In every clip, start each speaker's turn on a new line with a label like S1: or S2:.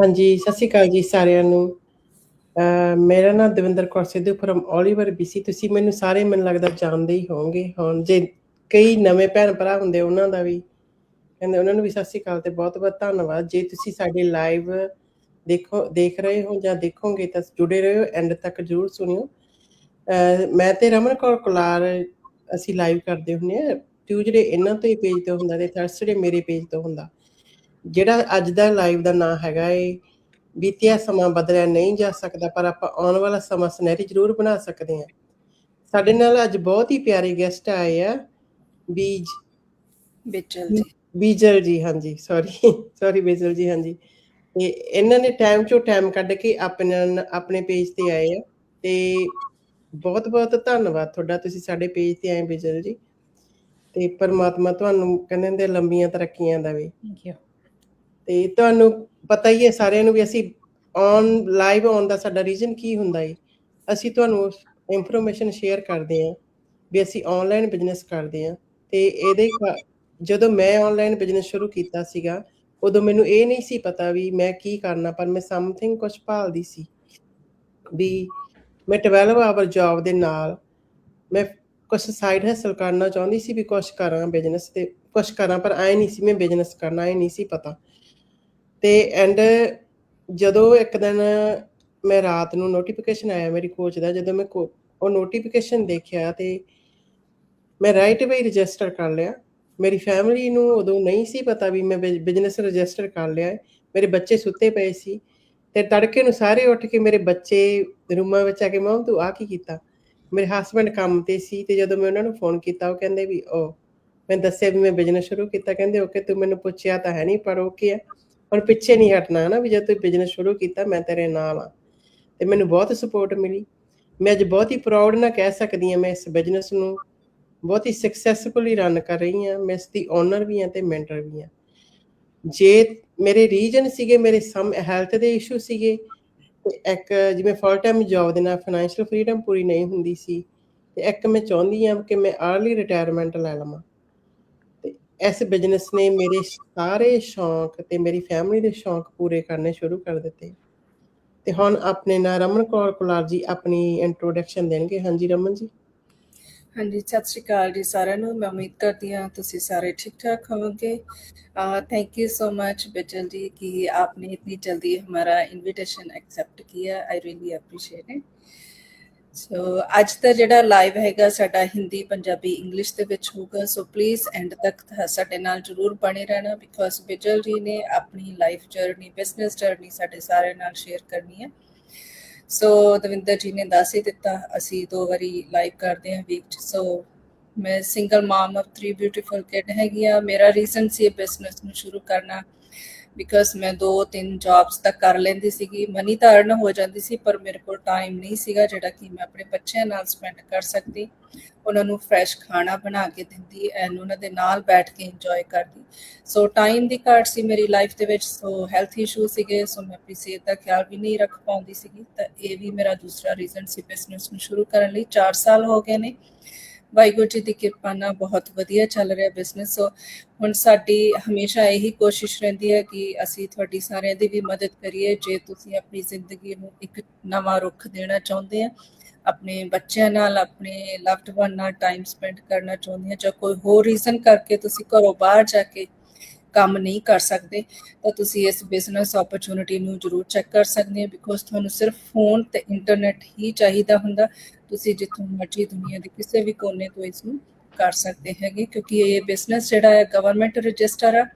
S1: ਹਾਂਜੀ, ਸਤਿ ਸ਼੍ਰੀ ਅਕਾਲ ਜੀ ਸਾਰਿਆਂ ਨੂੰ। ਮੇਰਾ ਨਾਮ Davinder Kaur Sidhu from Oliver BC। ਤੁਸੀਂ ਮੈਨੂੰ ਸਾਰੇ ਮੈਨੂੰ ਲੱਗਦਾ ਜਾਣਦੇ ਹੀ ਹੋਵੋਗੇ। ਹੁਣ ਜੇ ਕਈ ਨਵੇਂ ਭੈਣ ਭਰਾ ਹੁੰਦੇ ਉਹਨਾਂ ਦਾ ਵੀ ਕਹਿੰਦੇ ਉਹਨਾਂ ਨੂੰ ਵੀ ਸਤਿ ਸ਼੍ਰੀ ਅਕਾਲ ਤੇ ਬਹੁਤ-ਬਹੁਤ ਧੰਨਵਾਦ। ਜੇ ਤੁਸੀਂ ਸਾਡੇ ਲਾਈਵ ਦੇਖ ਰਹੇ ਹੋ ਜਾਂ ਦੇਖੋਗੇ ਤਾਂ ਜੁੜੇ ਰਹੋ, ਐਂਡ ਤੱਕ ਜ਼ਰੂਰ ਸੁਣਿਓ। ਮੈਂ ਤੇ ਰਮਨ ਕੌਰ ਕੁਲਾਰ ਅਸੀਂ ਲਾਈਵ ਕਰਦੇ ਹੁੰਦੇ ਹਾਂ। ਟਿਊਜ਼ਡੇ ਇਹਨਾਂ ਤੋਂ ਹੀ ਪੇਜ ਤੋਂ ਹੁੰਦਾ ਤੇ ਥਰਸਡੇ ਮੇਰੇ ਪੇਜ ਤੋਂ ਹੁੰਦਾ। ਜਿਹੜਾ ਅੱਜ ਦਾ ਲਾਈਵ ਦਾ ਨਾਂ ਹੈਗਾ ਏ ਬੀਤਿਆ ਸਮਾਂ ਬਦਲਿਆ ਨਹੀਂ ਜਾ ਸਕਦਾ, ਪਰ ਆਪਾਂ ਆਉਣ ਵਾਲਾ ਸਮਾਂ ਸੁਨਹਿਰੀ ਜ਼ਰੂਰ ਬਣਾ ਸਕਦੇ ਹਾਂ। ਸਾਡੇ ਨਾਲ ਅੱਜ ਬਹੁਤ ਹੀ ਪਿਆਰੇ ਗੈਸਟ ਆਏ ਆ, ਬੀਜਲ ਜੀ। ਹਾਂਜੀ, ਸੌਰੀ ਬੀਜਲ ਜੀ। ਹਾਂਜੀ, ਤੇ ਇਹਨਾਂ ਨੇ ਟਾਈਮ ਚੋਂ ਟਾਈਮ ਕੱਢ ਕੇ ਆਪਣੇ ਪੇਜ ਤੇ ਆਏ ਆ ਤੇ ਬਹੁਤ ਬਹੁਤ ਧੰਨਵਾਦ ਤੁਹਾਡਾ, ਤੁਸੀਂ ਸਾਡੇ ਪੇਜ ਤੇ ਆਏ ਬੀਜਲ ਜੀ। ਤੇ ਪਰਮਾਤਮਾ ਤੁਹਾਨੂੰ ਕਹਿੰਦੇ ਹੁੰਦੇ ਲੰਬੀਆਂ ਤਰੱਕੀਆਂ ਦੇਵੇ।
S2: Thank you.
S1: ਤੇ ਤੁਹਾਨੂੰ ਪਤਾ ਹੀ ਹੈ ਸਾਰਿਆਂ ਨੂੰ ਵੀ ਅਸੀਂ ਲਾਈਵ ਆਉਣ ਦਾ ਸਾਡਾ ਰੀਜ਼ਨ ਕੀ ਹੁੰਦਾ ਏ। ਅਸੀਂ ਤੁਹਾਨੂੰ ਇਨਫੋਰਮੇਸ਼ਨ ਸ਼ੇਅਰ ਕਰਦੇ ਹਾਂ ਵੀ ਅਸੀਂ ਆਨਲਾਈਨ ਬਿਜ਼ਨਸ ਕਰਦੇ ਹਾਂ। ਤੇ ਜਦੋਂ ਮੈਂ ਆਨਲਾਈਨ ਬਿਜ਼ਨਸ ਸ਼ੁਰੂ ਕੀਤਾ ਸੀਗਾ ਉਦੋਂ ਮੈਨੂੰ ਇਹ ਨਹੀਂ ਸੀ ਪਤਾ ਵੀ ਮੈਂ ਕੀ ਕਰਨਾ, ਪਰ ਮੈਂ ਸਮਥਿੰਗ ਕੁਛ ਭਾਲਦੀ ਸੀ ਵੀ ਮੈਂ 12 ਆਵਰ ਜੌਬ ਦੇ ਨਾਲ ਮੈਂ ਕੁਛ ਸਾਈਡ ਹਸਲ ਕਰਨਾ ਚਾਹੁੰਦੀ ਸੀ ਵੀ ਕੁਛ ਕਰਾਂ ਬਿਜ਼ਨਸ ਤੇ ਕੁਛ ਕਰਾਂ, ਪਰ ਐਂ ਨਹੀਂ ਸੀ ਮੈਂ ਬਿਜ਼ਨਸ ਕਰਨਾ, ਇਹ ਨਹੀਂ ਸੀ ਪਤਾ। ਤੇ ਐਂਡ ਜਦੋਂ ਇੱਕ ਦਿਨ ਮੈਂ ਰਾਤ ਨੂੰ ਨੋਟੀਫਿਕੇਸ਼ਨ ਆਇਆ ਮੇਰੀ ਕੋਚ ਦਾ, ਜਦੋਂ ਮੈਂ ਉਹ ਨੋਟੀਫਿਕੇਸ਼ਨ ਦੇਖਿਆ ਤੇ ਮੈਂ ਰਾਈਟ ਅਵੇ ਰਜਿਸਟਰ ਕਰ ਲਿਆ। ਮੇਰੀ ਫੈਮਿਲੀ ਨੂੰ ਉਦੋਂ ਨਹੀਂ ਸੀ ਪਤਾ ਵੀ ਮੈਂ ਬਿਜ਼ਨਸ ਰਜਿਸਟਰ ਕਰ ਲਿਆ। ਮੇਰੇ ਬੱਚੇ ਸੁੱਤੇ ਪਏ ਸੀ ਤੇ ਤੜਕੇ ਨੂੰ ਸਾਰੇ ਉੱਠ ਕੇ ਮੇਰੇ ਬੱਚੇ ਰੂਮਾਂ ਵਿੱਚ ਆ ਕੇ ਮਮ ਤੂੰ ਆ ਕੀ ਕੀਤਾ। ਮੇਰੇ ਹਸਬੈਂਡ ਕੰਮ ਤੇ ਸੀ ਤੇ ਜਦੋਂ ਮੈਂ ਉਹਨਾਂ ਨੂੰ ਫੋਨ ਕੀਤਾ ਉਹ ਕਹਿੰਦੇ ਵੀ ਮੈਂ ਦੱਸਿਆ ਵੀ ਮੈਂ ਬਿਜ਼ਨਸ ਸ਼ੁਰੂ ਕੀਤਾ। ਕਹਿੰਦੇ ਓਕੇ, ਤੂੰ ਮੈਨੂੰ ਪੁੱਛਿਆ ਤਾਂ ਹੈ ਨਹੀਂ ਪਰ ਓਕੇ ਆ, ਹੁਣ ਪਿੱਛੇ ਨਹੀਂ ਹਟਣਾ ਨਾ ਵੀ ਜਦ ਤੂੰ ਬਿਜ਼ਨਸ ਸ਼ੁਰੂ ਕੀਤਾ ਮੈਂ ਤੇਰੇ ਨਾਲ ਆ। ਤੇ ਮੈਨੂੰ ਬਹੁਤ ਸਪੋਰਟ ਮਿਲੀ। ਮੈਂ ਅੱਜ ਬਹੁਤ ਹੀ ਪ੍ਰਾਊਡ ਨਾਲ ਕਹਿ ਸਕਦੀ ਹਾਂ ਮੈਂ ਇਸ ਬਿਜ਼ਨਸ ਨੂੰ ਬਹੁਤ ਹੀ ਸਕਸੈਸਫੁਲੀ ਰਨ ਕਰ ਰਹੀ ਹਾਂ। ਮੈਂ ਇਸ ਦੀ ਓਨਰ ਵੀ ਹਾਂ ਤੇ ਮੈਂਟਰ ਵੀ ਹਾਂ। ਜੇ ਮੇਰੇ ਰੀਜਨ ਸੀਗੇ, ਮੇਰੇ ਹੈਲਥ ਦੇ ਇਸ਼ੂ ਸੀਗੇ ਤੇ ਇੱਕ ਜਿਵੇਂ ਫੁੱਲ ਟਾਈਮ ਜੌਬ ਦੇ ਨਾਲ ਫਾਈਨੈਂਸ਼ੀਅਲ ਫਰੀਡਮ ਪੂਰੀ ਨਹੀਂ ਹੁੰਦੀ ਸੀ ਤੇ ਇੱਕ ਮੈਂ ਚਾਹੁੰਦੀ ਹਾਂ ਕਿ ਮੈਂ ਅਰਲੀ ਰਿਟਾਇਰਮੈਂਟ ਲੈ ਲਵਾਂ। ਤੇ ਇਸ ਬਿਜ਼ਨਸ ਨੇ ਮੇਰੇ ਸਾਰੇ ਸ਼ੌਂਕ ਤੇ ਮੇਰੀ ਫੈਮਿਲੀ ਦੇ ਸ਼ੌਂਕ ਪੂਰੇ ਕਰਨੇ ਸ਼ੁਰੂ ਕਰ ਦਿੱਤੇ। ਤੇ ਹੁਣ ਆਪਣੇ ਨਾਲ ਰਮਨ ਕੌਰ ਕੁਲਾਰ ਜੀ ਆਪਣੀ ਇੰਟਰੋਡਕਸ਼ਨ ਦੇਣਗੇ। ਹਾਂਜੀ ਰਮਨ ਜੀ।
S3: ਹਾਂਜੀ, ਸਤਿ ਸ਼੍ਰੀ ਅਕਾਲ ਜੀ ਸਾਰਿਆਂ ਨੂੰ। ਮੈਂ ਉਮੀਦ करती हूँ ਤੁਸੀਂ ਸਾਰੇ ठीक ठाक होंगे। Thank you so much Bijal ji कि आपने इतनी जल्दी हमारा इनविटेशन एक्सेप्ट किया। I really appreciate it. So ਅੱਜ ਦਾ ਜਿਹੜਾ ਲਾਈਵ ਹੈਗਾ ਸਾਡਾ ਹਿੰਦੀ, ਪੰਜਾਬੀ, ਇੰਗਲਿਸ਼ ਦੇ ਵਿੱਚ ਹੋਊਗਾ। ਸੋ ਪਲੀਜ਼ ਐਂਡ ਤੱਕ ਸਾਡੇ ਨਾਲ ਜ਼ਰੂਰ ਬਣੇ ਰਹਿਣਾ ਬਿਕੋਜ਼ ਬਿਜਲ ਜੀ ਨੇ ਆਪਣੀ ਲਾਈਫ ਜਰਨੀ, ਬਿਜ਼ਨਸ ਜਰਨੀ ਸਾਡੇ ਸਾਰਿਆਂ ਨਾਲ ਸ਼ੇਅਰ ਕਰਨੀ ਹੈ। ਸੋ ਦਵਿੰਦਰ ਜੀ ਨੇ ਦੱਸ ਹੀ ਦਿੱਤਾ, ਅਸੀਂ 2 ਵਾਰੀ ਲਾਈਵ ਕਰਦੇ ਹਾਂ ਵੀਕ 'ਚ। ਸੋ ਮੈਂ single mom of 3 beautiful kid ਹੈਗੀ ਆ। ਮੇਰਾ ਰੀਜ਼ਨ ਸੀ ਇਹ ਬਿਜ਼ਨਸ ਨੂੰ ਸ਼ੁਰੂ ਕਰਨਾ ਬਿਕੋਜ਼ ਮੈਂ 2-3 ਜੌਬਸ ਤਾਂ ਕਰ ਲੈਂਦੀ ਸੀਗੀ, ਮਨੀ ਤਾਂ ਅਰਨ ਹੋ ਜਾਂਦੀ ਸੀ, ਪਰ ਮੇਰੇ ਕੋਲ ਟਾਈਮ ਨਹੀਂ ਸੀਗਾ ਜਿਹੜਾ ਕਿ ਮੈਂ ਆਪਣੇ ਬੱਚਿਆਂ ਨਾਲ ਸਪੈਂਡ ਕਰ ਸਕਦੀ, ਉਹਨਾਂ ਨੂੰ ਫਰੈਸ਼ ਖਾਣਾ ਬਣਾ ਕੇ ਦਿੰਦੀ ਐਂਡ ਉਹਨਾਂ ਦੇ ਨਾਲ ਬੈਠ ਕੇ ਇੰਜੋਏ ਕਰਦੀ। ਸੋ ਟਾਈਮ ਦੀ ਘਾਟ ਸੀ ਮੇਰੀ ਲਾਈਫ ਦੇ ਵਿੱਚ। ਸੋ ਹੈਲਥ ਇਸ਼ੂ ਸੀਗੇ, ਸੋ ਮੈਂ ਆਪਣੀ ਸਿਹਤ ਦਾ ਖਿਆਲ ਵੀ ਨਹੀਂ ਰੱਖ ਪਾਉਂਦੀ ਸੀਗੀ। ਤਾਂ ਇਹ ਵੀ ਮੇਰਾ ਦੂਸਰਾ ਰੀਜ਼ਨ ਸੀ ਬਿਜ਼ਨਸ ਨੂੰ ਸ਼ੁਰੂ ਕਰਨ ਲਈ। 4 ਸਾਲ ਹੋ ਗਏ ਨੇ, ਵਾਹਿਗੁਰੂ ਜੀ ਦੀ ਕਿਰਪਾ ਨਾਲ ਬਹੁਤ ਵਧੀਆ ਚੱਲ ਰਿਹਾ ਬਿਜ਼ਨਸ। ਸੋ ਹੁਣ ਸਾਡੀ ਹਮੇਸ਼ਾ ਇਹੀ ਕੋਸ਼ਿਸ਼ ਰਹਿੰਦੀ ਹੈ ਕਿ ਅਸੀਂ ਤੁਹਾਡੀ ਸਾਰਿਆਂ ਦੀ ਵੀ ਮਦਦ ਕਰੀਏ। ਜੇ ਤੁਸੀਂ ਆਪਣੀ ਜ਼ਿੰਦਗੀ ਨੂੰ ਇੱਕ ਨਵਾਂ ਰੁੱਖ ਦੇਣਾ ਚਾਹੁੰਦੇ ਆ, ਆਪਣੇ ਬੱਚਿਆਂ ਨਾਲ, ਆਪਣੇ ਲਵਡ ਵਨ ਨਾਲ ਟਾਈਮ ਸਪੈਂਡ ਕਰਨਾ ਚਾਹੁੰਦੇ ਆ, ਜਾਂ ਕੋਈ ਹੋਰ ਰੀਜ਼ਨ ਕਰਕੇ ਤੁਸੀਂ ਘਰੋਂ ਬਾਹਰ ਜਾ ਕੇ ਕੰਮ ਨਹੀਂ ਕਰ ਸਕਦੇ, ਤਾਂ ਤੁਸੀਂ ਇਸ ਬਿਜ਼ਨਸ ਓਪਰਚੁਨਿਟੀ ਨੂੰ ਜ਼ਰੂਰ ਚੈੱਕ ਕਰ ਸਕਦੇ ਹੋ ਬਿਕੋਜ਼ ਤੁਹਾਨੂੰ ਸਿਰਫ ਫੋਨ ਤੇ ਇੰਟਰਨੈਟ ਹੀ ਚਾਹੀਦਾ ਹੁੰਦਾ। ਤੁਸੀਂ ਜਿੱਥੋਂ ਮਰਜ਼ੀ ਦੁਨੀਆ ਦੇ ਕਿਸੇ ਵੀ ਕੋਨੇ ਤੋਂ ਇਸ ਨੂੰ ਕਰ ਸਕਦੇ ਹੈਗੇ ਕਿਉਂਕਿ ਇਹ ਬਿਜ਼ਨਸ ਜਿਹੜਾ ਹੈ ਗਵਰਨਮੈਂਟ ਰਜਿਸਟਰ ਆ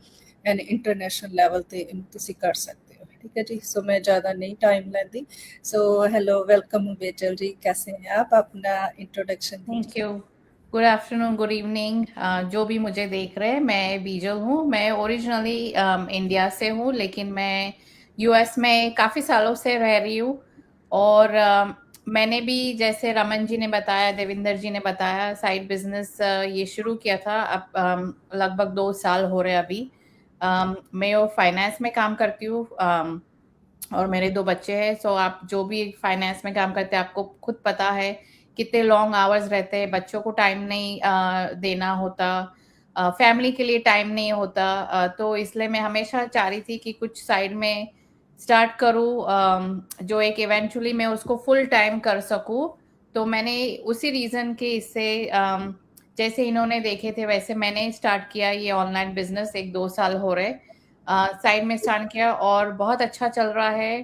S3: ਐਂਡ ਇੰਟਰਨੈਸ਼ਨਲ ਲੈਵਲ ਤੇ ਇਹਨੂੰ ਤੁਸੀਂ ਕਰ ਸਕਦੇ ਹੋ। ठीक है जी। सो मैं ज़्यादा नहीं टाइम लेती। सो हेलो, वेलकम बेचल जी, कैसे हैं आप? अपना introduction
S2: thank you. Good afternoon, good evening जो भी मुझे देख रहे हैं। मैं बीजल हूँ। मैं ओरिजिनली इंडिया से हूँ, लेकिन मैं यूएस में काफ़ी सालों से रह रही हूँ। और मैंने भी जैसे रमन जी ने बताया, देविंदर जी ने बताया, साइड बिजनेस ये शुरू किया था। अब लगभग 2 साल हो रहे अभी। मैं वो फाइनेंस में काम करती हूँ और मेरे 2 बच्चे हैं। सो आप जो भी फाइनेंस में काम करते हैं आपको खुद पता है कितने लॉन्ग आवर्स रहते हैं, बच्चों को टाइम नहीं देना होता, फैमिली के लिए टाइम नहीं होता। तो इसलिए मैं हमेशा चाह रही थी कि कुछ साइड में स्टार्ट करूँ, जो एक इवेंचुअली मैं उसको फुल टाइम कर सकूँ। तो मैंने उसी रीज़न के इससे जैसे इन्होंने देखे थे वैसे मैंने स्टार्ट किया ये ऑनलाइन बिजनेस। 1-2 साल हो रहे साइड में स्टार्ट किया और बहुत अच्छा चल रहा है।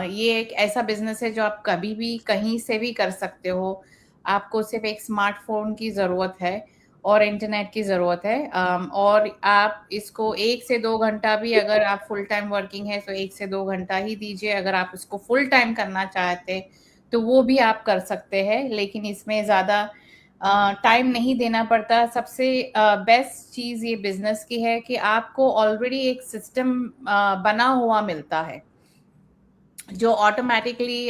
S2: ये एक ऐसा बिजनेस है जो आप कभी भी कहीं से भी कर सकते हो। आपको सिर्फ एक स्मार्टफोन की ज़रूरत है और इंटरनेट की ज़रूरत है। और आप इसको 1 से 2 घंटा भी, अगर आप फुल टाइम वर्किंग है तो 1 से 2 घंटा ही दीजिए। अगर आप इसको फुल टाइम करना चाहते तो वो भी आप कर सकते हैं, लेकिन इसमें ज़्यादा टाइम नहीं देना पड़ता। सबसे बेस्ट चीज़ ये बिजनेस की है कि आपको ऑलरेडी एक सिस्टम बना हुआ मिलता है जो ऑटोमेटिकली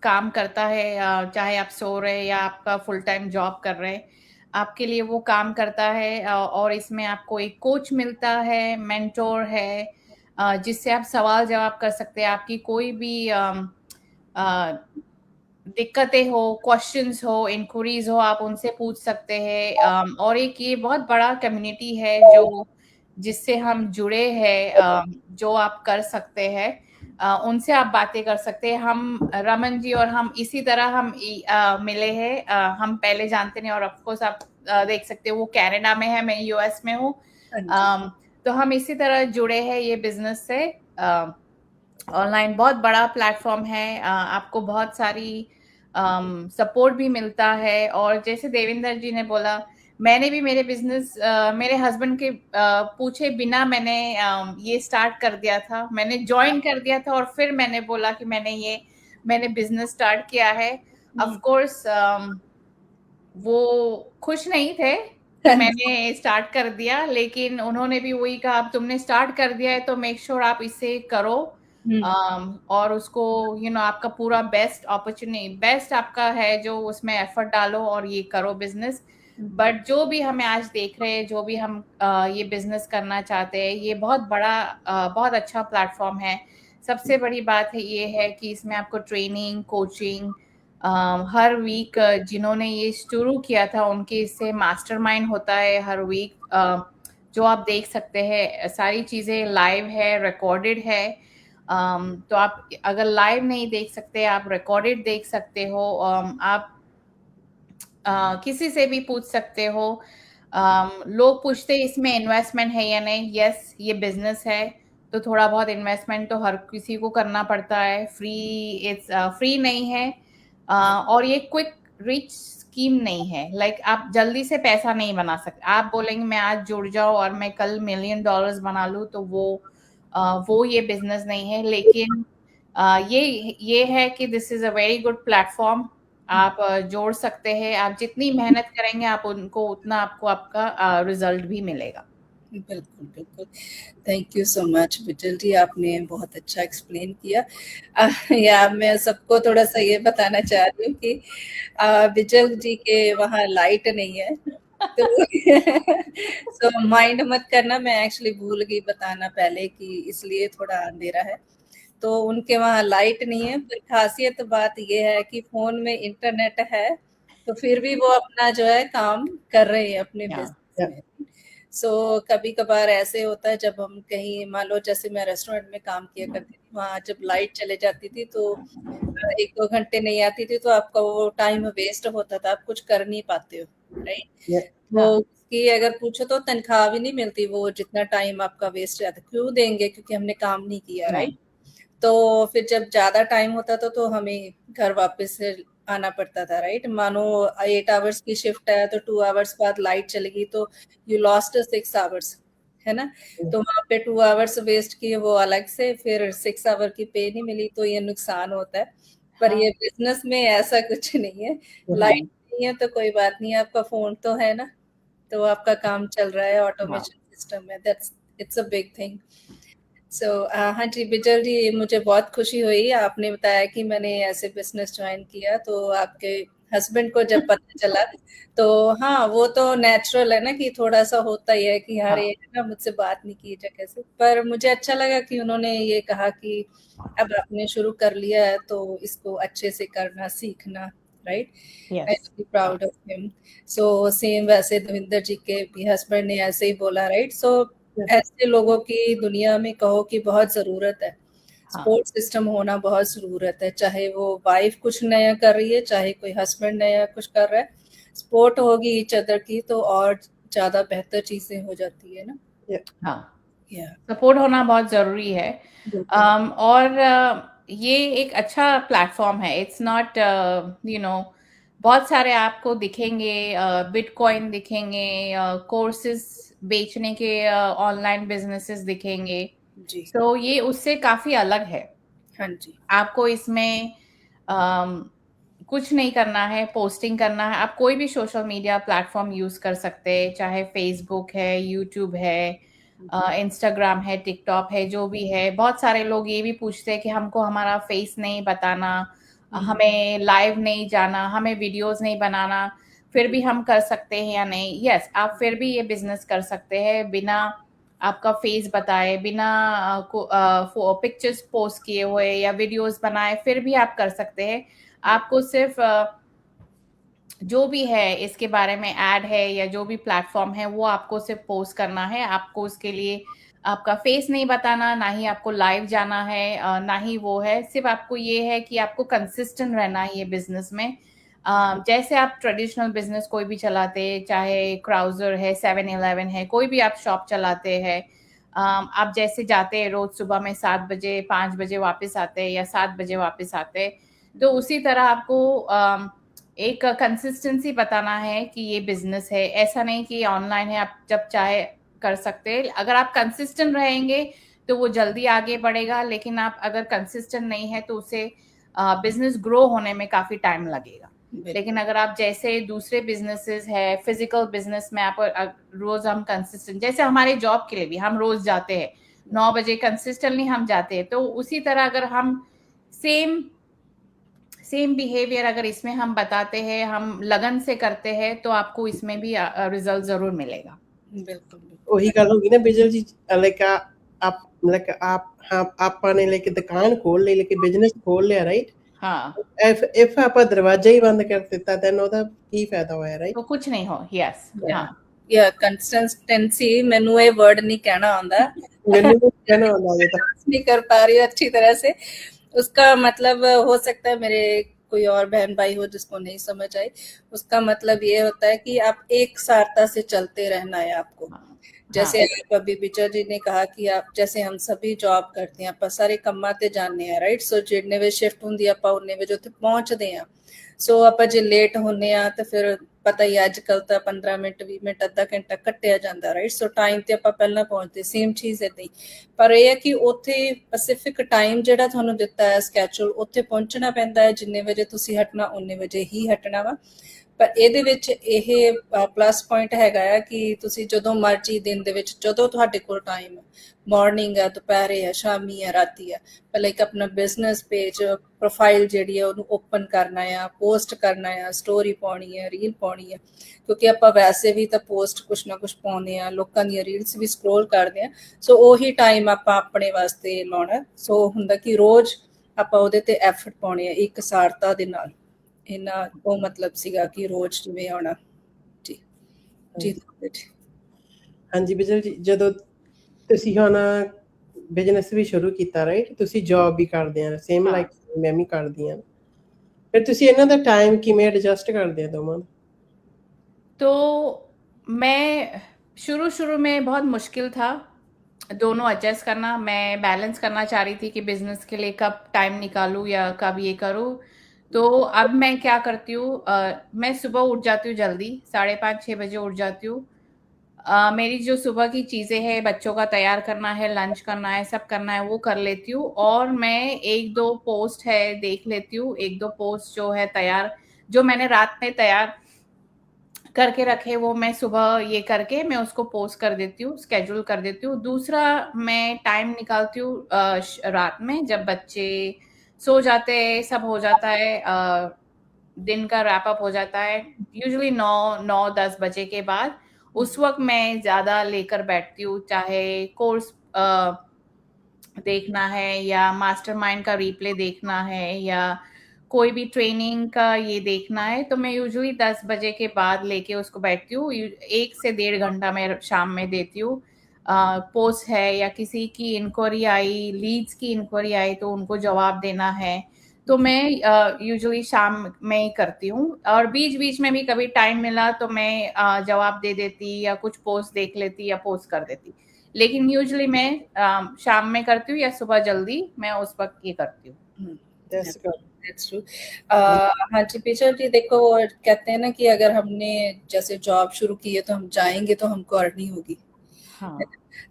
S2: काम करता है। चाहे आप सो रहे या आपका फुल टाइम जॉब कर रहे हैं, आपके लिए वो काम करता है। और इसमें आपको एक कोच मिलता है, मेंटोर है, जिससे आप सवाल जवाब कर सकते हैं। आपकी कोई भी दिक्कतें हो, क्वेश्चंस हो, इंक्वायरीज हो, आप उनसे पूछ सकते हैं। और एक ये बहुत बड़ा कम्युनिटी है जो जिससे हम जुड़े हैं, जो आप कर सकते हैं। उनसे आप बातें कर सकते हैं। हम रमन जी और हम इसी तरह हम मिले हैं। हम पहले जानते नहीं और ऑफकोर्स आप देख सकते हो वो कनाडा में है, मैं यूएस में हूँ।
S3: हाँ जी।
S2: तो हम इसी तरह जुड़े हैं ये बिजनेस से। ऑनलाइन बहुत बड़ा प्लेटफॉर्म है। आपको बहुत सारी सपोर्ट भी मिलता है। और जैसे देवेंद्र जी ने बोला, मैंने भी मेरे बिजनेस मेरे हस्बैंड के पूछे बिना मैंने ये स्टार्ट कर दिया था। मैंने ज्वाइन कर दिया था और फिर मैंने बोला कि मैंने बिजनेस स्टार्ट किया है। ऑफ कोर्स वो खुश नहीं थे कि मैंने स्टार्ट कर दिया, लेकिन उन्होंने भी वही कहा, अब तुमने स्टार्ट कर दिया है तो मेक श्योर आप इसे करो। और उसको आपका पूरा बेस्ट आपका है जो उसमें एफर्ट डालो और ये करो बिजनेस। बट जो भी हमें आज देख रहे हैं, जो भी हम ये बिजनेस करना चाहते हैं, ये बहुत बड़ा बहुत अच्छा प्लेटफॉर्म है। सबसे बड़ी बात है ये है कि इसमें आपको ट्रेनिंग, कोचिंग हर वीक, जिन्होंने ये शुरू किया था उनके इससे मास्टरमाइंड होता है हर वीक, जो आप देख सकते हैं। सारी चीज़ें लाइव है, रिकॉर्डेड है। तो आप अगर लाइव नहीं देख सकते, आप रिकॉर्डेड देख सकते हो। आप किसी से भी पूछ सकते हो। लोग पूछते इसमें इन्वेस्टमेंट है या नहीं। यस, ये बिजनेस है तो थोड़ा बहुत इन्वेस्टमेंट तो हर किसी को करना पड़ता है। फ्री नहीं है। और ये क्विक रिच स्कीम नहीं है। लाइक आप जल्दी से पैसा नहीं बना सकते। आप बोलेंगे मैं आज जुड़ जाऊं और मैं कल $1 मिलियन बना लूं, तो वो ये बिजनेस नहीं है। लेकिन ये है कि this is a very good platform. आप जोड़ सकते हैं। आप जितनी मेहनत करेंगे आप उनको उतना आपको आपका रिजल्ट भी मिलेगा।
S3: बिल्कुल, बिल्कुल। Thank you so much Bijal ji, आपने बहुत अच्छा एक्सप्लेन किया। या मैं सबको थोड़ा-सा ये बताना चाह रही हूँ कि बिजल जी के वहाँ लाइट नहीं है, तो सो माइंड मत करना, मैं एक्चुअली भूल गई बताना पहले कि इसलिए थोड़ा अंधेरा है। तो उनके वहाँ लाइट नहीं है, पर ख़ासियत बात ये है कि फ़ोन में इंटरनेट है, तो फिर भी वो अपना जो है काम कर रहे हैं अपने
S2: या
S3: बिज़नेस में। सो कभी-कभार ऐसे होता है जब हम कहीं मान लो जैसे मैं रेस्टोरेंट में काम किया करती थी, वहाँ जब लाइट चले जाती थी तो 1-2 घंटे नहीं आती थी तो आपका वो टाइम वेस्ट होता था, आप कुछ कर नहीं पाते हो, राइट?
S2: हाँ,
S3: तो उसकी अगर पूछो तो तनख्वाह भी नहीं मिलती, वो जितना टाइम आपका वेस्ट जाता है, क्यों देंगे? क्योंकि हमने काम नहीं किया,
S2: नहीं,
S3: राइट? तो फिर जब ज़्यादा टाइम होता था तो हमें घर वापस से आना पड़ता था, राइट? मानो 8 आवर्स की शिफ्ट है तो 2 आवर्स बाद लाइट चली गई तो यू लॉस्ट 6 आवर्स, है ना? तो वहाँ पे 2 आवर्स वेस्ट किए वो अलग से, फिर 6 आवर की पे नहीं मिली तो ये नुकसान होता है। पर
S2: हाँ,
S3: ये बिज़नेस में ऐसा कुछ नहीं है, लाइट
S2: नहीं,
S3: नहीं है तो कोई बात नहीं है, आपका फ़ोन तो है ना, तो आपका काम चल रहा है,
S2: हाँ,
S3: ऑटोमेशन सिस्टम है, that's it's a big thing. So हाँ जी, बिजल जी, मुझे बहुत खुशी हुई आपने बताया कि मैंने ऐसे बिज़नेस जॉइन किया, तो आपके हस्बैंड को जब पता चला, तो हाँ, वो तो नेचुरल है ना कि थोड़ा-सा होता ही है कि यार
S2: हाँ,
S3: ये है ना मुझसे बात नहीं की जाए कैसे। पर मुझे अच्छा लगा कि उन्होंने ये कहा कि अब आपने शुरू कर लिया है, तो इसको अच्छे से करना सीखना, right? I
S2: yes,
S3: am very proud of him. So same वैसे दविंदर जी के भी हस्बैंड ने ऐसे ही बोला, राइट? सो ऐसे लोगों की दुनिया में कहो कि बहुत ज़रूरत है।
S2: हाँ
S3: सपोर्ट सिस्टम होना बहुत ज़रूरत है, चाहे वो वाइफ कुछ नया कर रही है, चाहे कोई हस्बैंड नया कुछ कर रहा है, सपोर्ट होगी ईच अदर की तो और ज़्यादा बेहतर चीज़ें हो जाती है ना।
S2: हाँ
S3: या
S2: सपोर्ट होना बहुत ज़रूरी है।
S3: बिल्कुल
S2: और ये एक अच्छा प्लेटफॉर्म है। इट्स नॉट यू नो बहुत सारे आपको दिखेंगे, बिटकॉइन दिखेंगे, कोर्सेज बेचने के ऑनलाइन बिजनेसेस दिखेंगे।
S3: जी।
S2: सो ये उससे काफ़ी अलग है।
S3: हाँ जी।
S2: आपको इसमें कुछ नहीं करना है, पोस्टिंग करना है। आप कोई भी सोशल मीडिया प्लेटफॉर्म यूज़ कर सकते हैं, चाहे फेसबुक है, यूट्यूब है, इंस्टाग्राम है, टिकटॉक है, जो भी है। बहुत सारे लोग ये भी पूछते हैं कि हमको हमारा फेस नहीं बताना, हमें लाइव नहीं जाना, हमें वीडियोस नहीं बनाना, फिर भी हम कर सकते हैं या नहीं? यस, आप फिर भी ये बिजनेस कर सकते हैं बिना आपका फेस बताए, बिना पिक्चर्स पोस्ट किए हुए या वीडियोस बनाए, फिर भी आप कर सकते हैं। आपको सिर्फ जो भी है इसके बारे में ऐड है या जो भी प्लेटफॉर्म है वो आपको सिर्फ पोस्ट करना है। आपको उसके लिए आपका फेस नहीं बताना, ना ही आपको लाइव जाना है, ना ही वो है। सिर्फ आपको ये है कि आपको कंसिस्टेंट रहना है ये बिजनेस में। जैसे आप ट्रेडिशनल बिजनेस कोई भी चलाते हैं, चाहे क्राउजर है, 7-Eleven है, कोई भी आप शॉप चलाते हैं, आप जैसे जाते हैं रोज सुबह में 7 बजे, 5 बजे वापस आते हैं या 7 बजे वापस आते हैं, तो उसी तरह आपको एक कंसिस्टेंसी बताना है कि ये बिजनेस है। ऐसा नहीं कि ऑनलाइन है, आप जब चाहे कर सकते हैं। अगर आप कंसिस्टेंट रहेंगे तो वो जल्दी आगे बढ़ेगा, लेकिन आप अगर कंसिस्टेंट नहीं है तो उसे बिजनेस ग्रो होने में काफी टाइम लगेगा। लेकिन अगर आप जैसे दूसरे बिजनेसेस है, फिजिकल बिजनेस में आप रोज हम कंसिस्टेंट, जैसे हमारे जॉब के लिए भी हम रोज जाते हैं 9 बजे कंसिस्टेंटली हम जाते हैं, तो उसी तरह अगर हम सेम सेम बिहेवियर अगर इसमें हम बताते हैं, हम लगन से करते हैं, तो आपको इसमें भी रिजल्ट जरूर मिलेगा।
S3: बिल्कुल
S1: ਉਹੀ ਗੱਲ ਹੋ ਗਈ ਨਾ ਬਿਜਲ ਜੀ, ਲਾਈਕ ਆਪ ਲਾਈਕ ਆਪ ਹਾਂ ਆਪਾਂ ਨੇ ਲਾਈਕ ਦੁਕਾਨ ਖੋਲ ਲਈ, ਲਾਈਕ ਬਿਜ਼ਨਸ ਖੋਲ ਲਿਆ, ਰਾਈਟ?
S2: हाँ
S1: ਇਫ ਆਪਾਂ ਦਰਵਾਜ਼ਾ ਹੀ ਬੰਦ ਕਰ ਦਿੱਤਾ ਤਾਂ ਉਹਦਾ ਕੀ ਫਾਇਦਾ ਹੋਇਆ, ਰਾਈਟ?
S2: तो कुछ नहीं हो। यस हाँ
S3: या कंसिस्टेंसी मैनू ये वर्ड नहीं कहना आंदा
S1: ਮੈਨੂੰ ਵੀ ਕਹਿਣਾ ਆਉਂਦਾ ਜੇ ਤਾਂ
S3: नहीं कर पा रही हूँ अच्छी तरह से। उसका मतलब हो सकता है मेरे कोई और बहन भाई हो जिसको नहीं समझ आई। उसका मतलब ये होता है कि आप एक सारता से चलते रहना है आपको।
S2: हाँ
S3: जैसे आप अभी विजय जी ने कहा कि आप जैसे हम सभी जॉब करते हैं, आप सारे कम्मा ते जाने हैं, राइट? सो जिन्ने वे शिफ्ट होंदी आप उन्ने वे जो उत्थे पहुंचते हैं। सो आप जे लेट होने आ तो फिर पता ही अजकल तो 15 मिनट 20 मिनट अद्धा घंटा कट्टिया जाता, राइट? सो टाइम ते आप पहला पहुंचते, सेम चीज इदां ही। पर यह है कि उत्थे स्पेसिफिक टाइम जिहड़ा तुहानूं दित्ता है स्कैड्यूल, उत्थे पहुंचना पैंदा है। जिन्ने वजे तुसीं हटना उन्ने वजे ही हटना वा। पर ਇਹਦੇ ਵਿੱਚ ਇਹ ਪਲੱਸ ਪੁਆਇੰਟ ਹੈਗਾ ਆ ਕਿ ਤੁਸੀਂ ਜਦੋਂ ਮਰਜ਼ੀ ਦਿਨ ਦੇ ਵਿੱਚ ਜਦੋਂ ਤੁਹਾਡੇ ਕੋਲ ਟਾਈਮ ਹੈ, ਮਾਰਨਿੰਗ ਹੈ, ਦੁਪਹਿਰੇ ਹੈ, ਸ਼ਾਮੀ ਹੈ, ਰਾਤੀ ਹੈ, ਪਹਿਲਾਂ ਇੱਕ ਆਪਣਾ ਬਿਜ਼ਨਸ ਪੇਜ ਪ੍ਰੋਫਾਈਲ ਜਿਹੜੀ ਹੈ ਉਹਨੂੰ ਓਪਨ ਕਰਨਾ ਆ, ਪੋਸਟ ਕਰਨਾ ਆ, ਸਟੋਰੀ ਪਾਉਣੀ ਹੈ, ਰੀਲ ਪਾਉਣੀ ਹੈ। ਕਿਉਂਕਿ ਆਪਾਂ ਵੈਸੇ ਵੀ ਤਾਂ ਪੋਸਟ ਕੁਛ ਨਾ ਕੁਛ ਪਾਉਂਦੇ ਆ, ਲੋਕਾਂ ਦੀਆਂ ਰੀਲਸ ਵੀ ਸਕਰੋਲ ਕਰਦੇ ਆ। ਸੋ ਉਹੀ ਟਾਈਮ ਆਪਾਂ ਆਪਣੇ ਵਾਸਤੇ ਲਾਉਣਾ। ਸੋ ਹੁੰਦਾ ਕਿ ਰੋਜ਼ ਆਪਾਂ ਉਹਦੇ ਤੇ ਐਫਰਟ ਪਾਉਣੇ ਆ ਇੱਕ ਸਾਰਤਾ ਦੇ ਨਾਲ। ਇਹਨਾਂ ਉਹ ਮਤਲਬ ਸੀਗਾ ਕਿ ਰੋਜ਼ ਜਿਵੇਂ ਆਉਣਾ। ਜੀ ਜੀ
S1: ਹਾਂਜੀ ਬਿਜਲ ਜੀ, ਜਦੋਂ ਤੁਸੀਂ ਹੁਣ ਬਿਜ਼ਨਸ ਵੀ ਸ਼ੁਰੂ ਕੀਤਾ, ਰਾਈਟ? ਤੁਸੀਂ ਜੌਬ ਵੀ ਕਰਦੇ ਆ, ਸੇਮ
S2: हाँ
S1: ਲਾਈਕ ਮੈਂ ਵੀ ਕਰਦੀ ਆ। ਫਿਰ ਤੁਸੀਂ ਇਹਨਾਂ ਦਾ ਟਾਈਮ ਕਿਵੇਂ ਐਡਜਸਟ ਕਰਦੇ ਆ ਦੋਵਾਂ ਦਾ?
S2: तो मैं शुरू में बहुत मुश्किल था दोनों एडजस्ट करना। मैं बैलेंस करना चाह रही थी कि बिजनेस के लिए कब टाइम निकालूं या कब ये करूं। तो अब मैं क्या करती हूँ, मैं सुबह उठ जाती हूँ जल्दी, 5:30-6 बजे उठ जाती हूँ। मेरी जो सुबह की चीज़ें हैं, बच्चों का तैयार करना है, लंच करना है, सब करना है, वो कर लेती हूँ। और मैं 1-2 पोस्ट है देख लेती हूँ, 1-2 पोस्ट जो है तैयार, जो मैंने रात में तैयार करके रखे, वो मैं सुबह ये करके मैं उसको पोस्ट कर देती हूँ, स्केड्यूल कर देती हूँ। दूसरा, मैं टाइम निकालती हूँ रात में जब बच्चे सो जाते हैं, सब हो जाता है, दिन का रैप अप हो जाता है, यूजुअली 9-10 बजे के बाद। उस वक्त मैं ज़्यादा लेकर बैठती हूँ, चाहे कोर्स देखना है या मास्टरमाइंड का रिप्ले देखना है या कोई भी ट्रेनिंग का ये देखना है, तो मैं यूजुअली 10 बजे के बाद लेके उसको बैठती हूँ। 1 से 1.5 घंटा मैं शाम में देती हूँ। पोस्ट है या किसी की इंक्वायरी आई, लीड्स की इंक्वायरी आई तो उनको जवाब देना है, तो मैं यूजुअली शाम में ही करती हूँ। और बीच-बीच में भी कभी टाइम मिला तो मैं जवाब दे देती या कुछ पोस्ट देख लेती या पोस्ट कर देती। लेकिन यूजुअली मैं शाम में करती हूँ या सुबह जल्दी मैं उस वक़्त ये करती हूँ।
S1: That's good.
S3: That's true. हाँ जी, बिजल जी देखो, और कहते हैं ना कि अगर हमने जैसे जॉब शुरू की है तो हम जाएँगे तो हमको अर्निंग होगी।
S2: हाँ।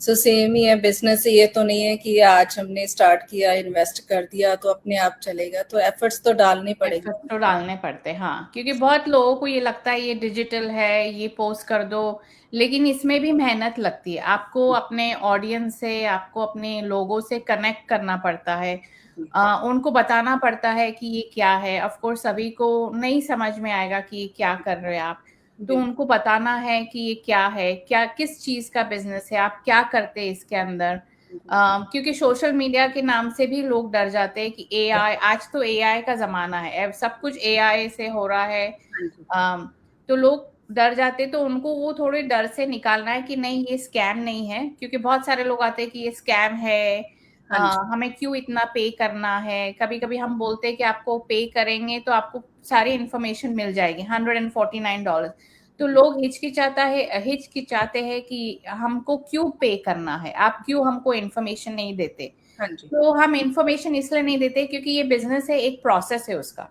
S3: सो सेम ही है बिजनेस, ये तो नहीं है कि आज हमने स्टार्ट किया, इन्वेस्ट कर दिया तो अपने आप चलेगा, तो एफर्ट्स तो डालने पड़ेंगे।
S2: एफर्ट तो डालने पड़ते हैं, हाँ, क्योंकि बहुत लोगों को ये लगता है ये डिजिटल है, ये पोस्ट कर दो, लेकिन इसमें भी मेहनत लगती है। आपको अपने ऑडियंस से, आपको अपने लोगों से कनेक्ट करना पड़ता है, उनको बताना पड़ता है कि ये क्या है। ऑफ कोर्स सभी को नहीं समझ में आएगा कि ये क्या कर रहे हैं आप, तो उनको बताना है कि ये क्या है, क्या किस चीज़ का बिजनेस है, आप क्या करते हैं इसके अंदर। क्योंकि सोशल मीडिया के नाम से भी लोग डर जाते हैं कि एआई, आज तो एआई का ज़माना है, अब सब कुछ एआई से हो रहा है। तो लोग डर जाते, तो उनको वो थोड़े डर से निकालना है कि नहीं ये स्कैम नहीं है, क्योंकि बहुत सारे लोग आते हैं कि ये स्कैम है, हमें क्यों इतना पे करना है। कभी-कभी हम बोलते हैं कि आपको पे करेंगे तो आपको सारी इन्फॉर्मेशन मिल जाएगी, $149। तो लोग हिचकिचाते हैं कि हमको क्यों पे करना है, आप क्यों हमको इन्फॉर्मेशन नहीं देते।
S3: हाँ जी।
S2: तो हम इन्फॉर्मेशन इसलिए नहीं देते क्योंकि ये बिजनेस है, एक प्रोसेस है उसका।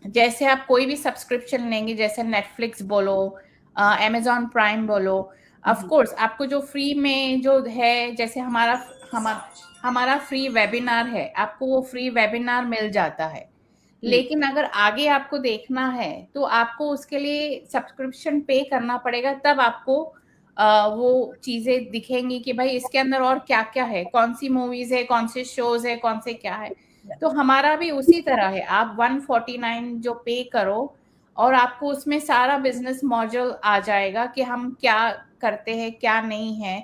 S2: जैसे आप कोई भी सब्सक्रिप्शन लेंगे, जैसे नेटफ्लिक्स बोलो, अमेज़न प्राइम बोलो, ऑफ कोर्स आपको जो फ्री में जो है, जैसे हमारा फ्री वेबिनार है, आपको वो फ्री वेबिनार मिल जाता है। लेकिन अगर आगे आपको देखना है तो आपको उसके लिए सब्सक्रिप्शन पे करना पड़ेगा, तब आपको वो चीज़ें दिखेंगी कि भाई इसके अंदर और क्या-क्या है, कौन-सी मूवीज़ है, कौन से शोज़ है, कौन से क्या है। तो हमारा भी उसी तरह है, आप 149 जो पे करो और आपको उसमें सारा बिज़नेस मॉडल आ जाएगा कि हम क्या करते हैं, क्या नहीं है।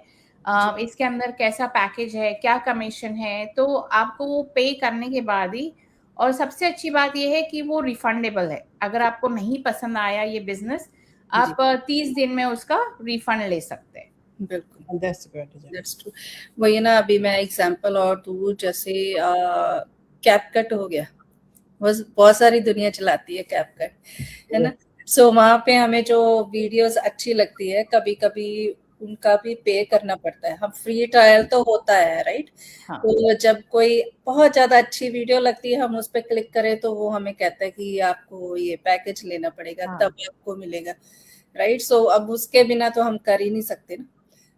S2: इसके अंदर कैसा पैकेज है, क्या कमीशन है, तो आपको वो पे करने के बाद ही। और सबसे अच्छी बात ये है कि वो रिफंडेबल है। अगर आपको नहीं पसंद आया ये बिज़नेस, आप 30 दिन में उसका रिफंड ले सकते हैं।
S3: बिल्कुल,
S1: दैट्स गुड।
S3: That's true. वही ना, अभी मैं एग्जांपल और दूँ, जैसे कैपकट हो गया, बस बहुत सारी दुनिया चलाती है कैपकट, है ना। सो वहाँ पे हमें जो वीडियोस अच्छी लगती है, कभी-कभी उनका भी पे करना पड़ता है। हम फ्री ट्रायल तो होता है, राइट?
S2: हाँ।
S3: तो जब कोई बहुत ज़्यादा अच्छी वीडियो लगती है, हम उस पे क्लिक करें तो वो हमें कहता है कि आपको ये पैकेज लेना पड़ेगा, तब आपको मिलेगा, राइट? सो अब उसके बिना तो हम कर ही नहीं सकते ना।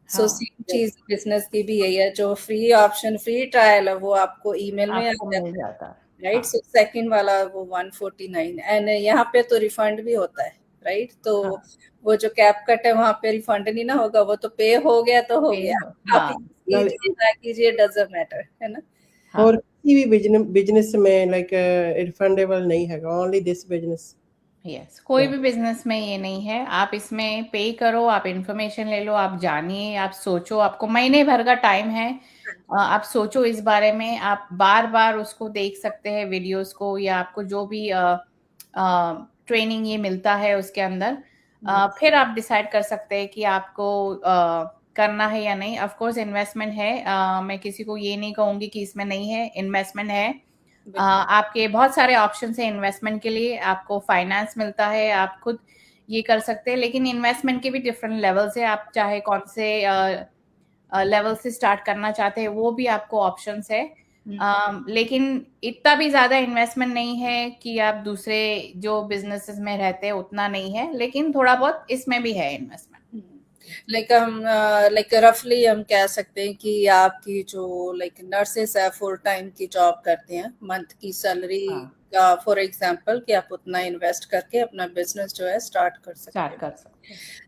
S3: सो सेम चीज़ बिज़नेस की भी यही है, जो फ्री ऑप्शन, फ्री ट्रायल है, वो आपको ईमेल में आ
S2: आपको
S3: जाता
S2: मिल
S3: है,
S2: जाता है।
S3: राइट? सो सेकंड वाला वो 149, एंड यहाँ पे तो रिफंड भी होता है, राइट? तो वो जो कैप कट है वहाँ पे रिफंड नहीं ना होगा, वो तो पे हो गया तो हो गया। आप कीजिए ना कीजिए, डजंट मैटर, है ना।
S1: और किसी भी बिजनेस में लाइक रिफंडेबल नहीं है, ओनली दिस बिजनेस।
S2: यस, कोई भी बिजनेस में ये नहीं है। आप इसमें पे करो, आप इंफॉर्मेशन ले लो, आप जानिए, आप सोचो, आपको महीने भर का टाइम है। आप सोचो इस बारे में, आप बार-बार उसको देख सकते हैं वीडियोस को, या आपको जो भी ट्रेनिंग ये मिलता है उसके अंदर, फिर आप डिसाइड कर सकते हैं कि आपको करना है या नहीं। ऑफ कोर्स इन्वेस्टमेंट है, मैं किसी को ये नहीं कहूँगी कि इसमें नहीं है, इन्वेस्टमेंट है। आपके बहुत सारे ऑप्शन है इन्वेस्टमेंट के लिए, आपको फाइनेंस मिलता है, आप खुद ये कर सकते हैं, लेकिन इन्वेस्टमेंट के भी डिफरेंट लेवल्स है। आप चाहे कौन से लेवल से स्टार्ट करना चाहते हैं, वो भी आपको ऑप्शंस है। लेकिन इतना भी ज्यादा इन्वेस्टमेंट नहीं है कि आप दूसरे जो बिजनेसेस में रहते हैं उतना नहीं है, लेकिन थोड़ा बहुत इसमें भी है इन्वेस्टमेंट।
S3: लाइक रफली हम कह सकते हैं कि आपकी जो लाइक नर्सेस है, फुल टाइम की जॉब करते हैं, मंथ की सैलरी का फॉर एग्जांपल, कि आप उतना इन्वेस्ट करके अपना बिजनेस जो है स्टार्ट कर सकते हैं।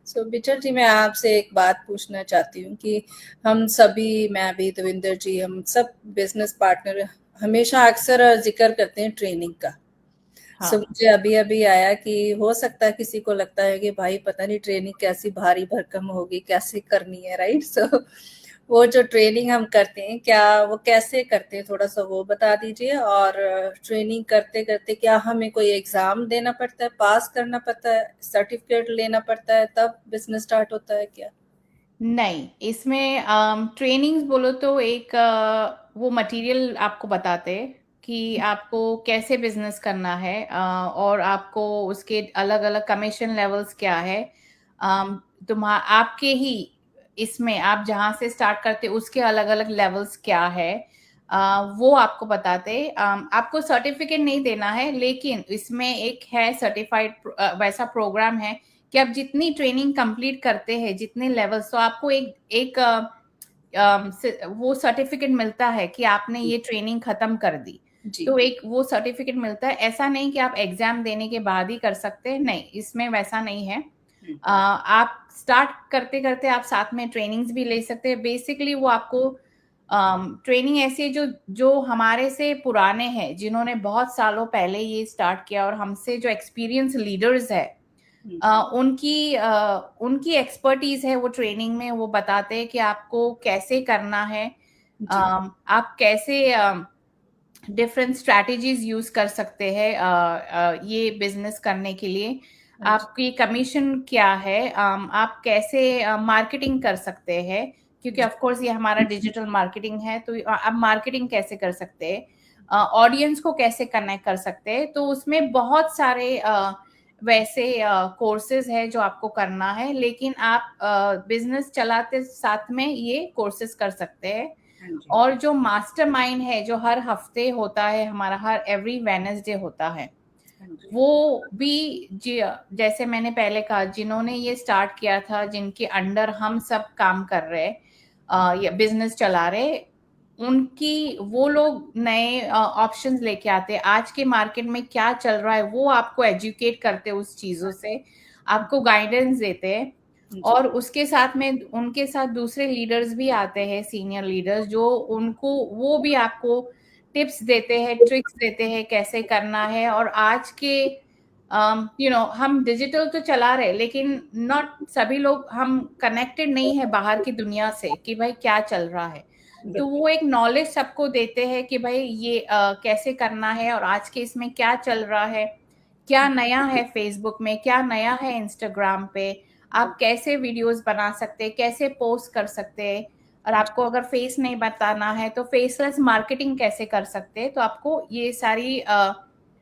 S3: सो बिचल जी, मैं आपसे एक बात पूछना चाहती हूँ कि हम सभी, मैं भी, देविंदर जी, हम सब बिजनेस पार्टनर हमेशा अक्सर जिक्र करते हैं ट्रेनिंग का। सो मुझे अभी अभी आया कि हो सकता है किसी को लगता है कि भाई पता नहीं ट्रेनिंग कैसी भारी भरकम होगी, कैसे करनी है, राइट? सो वो जो ट्रेनिंग हम करते हैं, क्या वो कैसे करते हैं, थोड़ा सा वो बता दीजिए। और ट्रेनिंग करते करते क्या हमें कोई एग्जाम देना पड़ता है, पास करना पड़ता है, सर्टिफिकेट लेना पड़ता है, तब बिजनेस स्टार्ट होता है क्या?
S2: नहीं, इसमें ट्रेनिंग्स बोलो तो एक वो मटेरियल आपको बताते हैं कि आपको कैसे बिजनेस करना है, और आपको उसके अलग-अलग कमीशन लेवल्स क्या है। आपके ही इसमें आप जहाँ से स्टार्ट करते उसके अलग-अलग लेवल्स क्या है, वो आपको बताते हैं। आपको सर्टिफिकेट नहीं देना है, लेकिन इसमें एक है सर्टिफाइड वैसा प्रोग्राम है कि आप जितनी ट्रेनिंग कंप्लीट करते हैं, जितने लेवल्स, तो आपको एक एक वो सर्टिफिकेट मिलता है कि आपने ये ट्रेनिंग खत्म कर दी।
S3: जी।
S2: तो एक वो सर्टिफिकेट मिलता है। ऐसा नहीं कि आप एग्जाम देने के बाद ही कर सकते हैं, नहीं, इसमें वैसा नहीं है। आप स्टार्ट करते करते आप साथ में ट्रेनिंग्स भी ले सकते हैं। बेसिकली वो आपको ट्रेनिंग ऐसी है जो जो हमारे से पुराने हैं, जिन्होंने बहुत सालों पहले ये स्टार्ट किया, और हमसे जो एक्सपीरियंस लीडर्स है, उनकी एक्सपर्टीज है वो ट्रेनिंग में। वो बताते हैं कि आपको कैसे करना है, आप कैसे डिफरेंट स्ट्रैटेजीज यूज कर सकते हैं ये बिजनेस करने के लिए। आपकी कमीशन क्या है, आप कैसे मार्केटिंग कर सकते हैं, क्योंकि ऑफ कोर्स ये हमारा डिजिटल मार्केटिंग है, तो आप मार्केटिंग कैसे कर सकते हैं, ऑडियंस को कैसे कनेक्ट कर सकते हैं। तो उसमें बहुत सारे वैसे कोर्सेज है जो आपको करना है, लेकिन आप बिजनेस चलाते साथ में ये कोर्सेज कर सकते हैं। और जो मास्टरमाइंड है जो हर हफ्ते होता है हमारा, हर एवरी वेडनेसडे होता है, वो भी जैसे मैंने पहले कहा, जिन्होंने ये स्टार्ट किया था, जिनके अंडर हम सब काम कर रहे या बिजनेस चला रहे, उनकी वो लोग नए ऑप्शंस लेके आते हैं। आज के मार्केट में क्या चल रहा है वो आपको एजुकेट करते हैं, उस चीजों से आपको गाइडेंस देते हैं। और उसके साथ में उनके साथ दूसरे लीडर्स भी आते हैं, सीनियर लीडर्स, जो उनको वो भी आपको टिप्स देते हैं, ट्रिक्स देते हैं कैसे करना है। और आज के हम डिजिटल तो चला रहे, लेकिन नॉट सभी लोग हम कनेक्टेड नहीं है बाहर की दुनिया से कि भाई क्या चल रहा है। तो वो एक नॉलेज सबको देते हैं कि भाई ये कैसे करना है, और आज के इसमें क्या चल रहा है, क्या नया है फेसबुक में, क्या नया है इंस्टाग्राम पे, आप कैसे वीडियोस बना सकते हैं, कैसे पोस्ट कर सकते हैं। और आपको अगर फेस नहीं बताना है तो फेसलेस मार्केटिंग कैसे कर सकते हैं। तो आपको ये सारी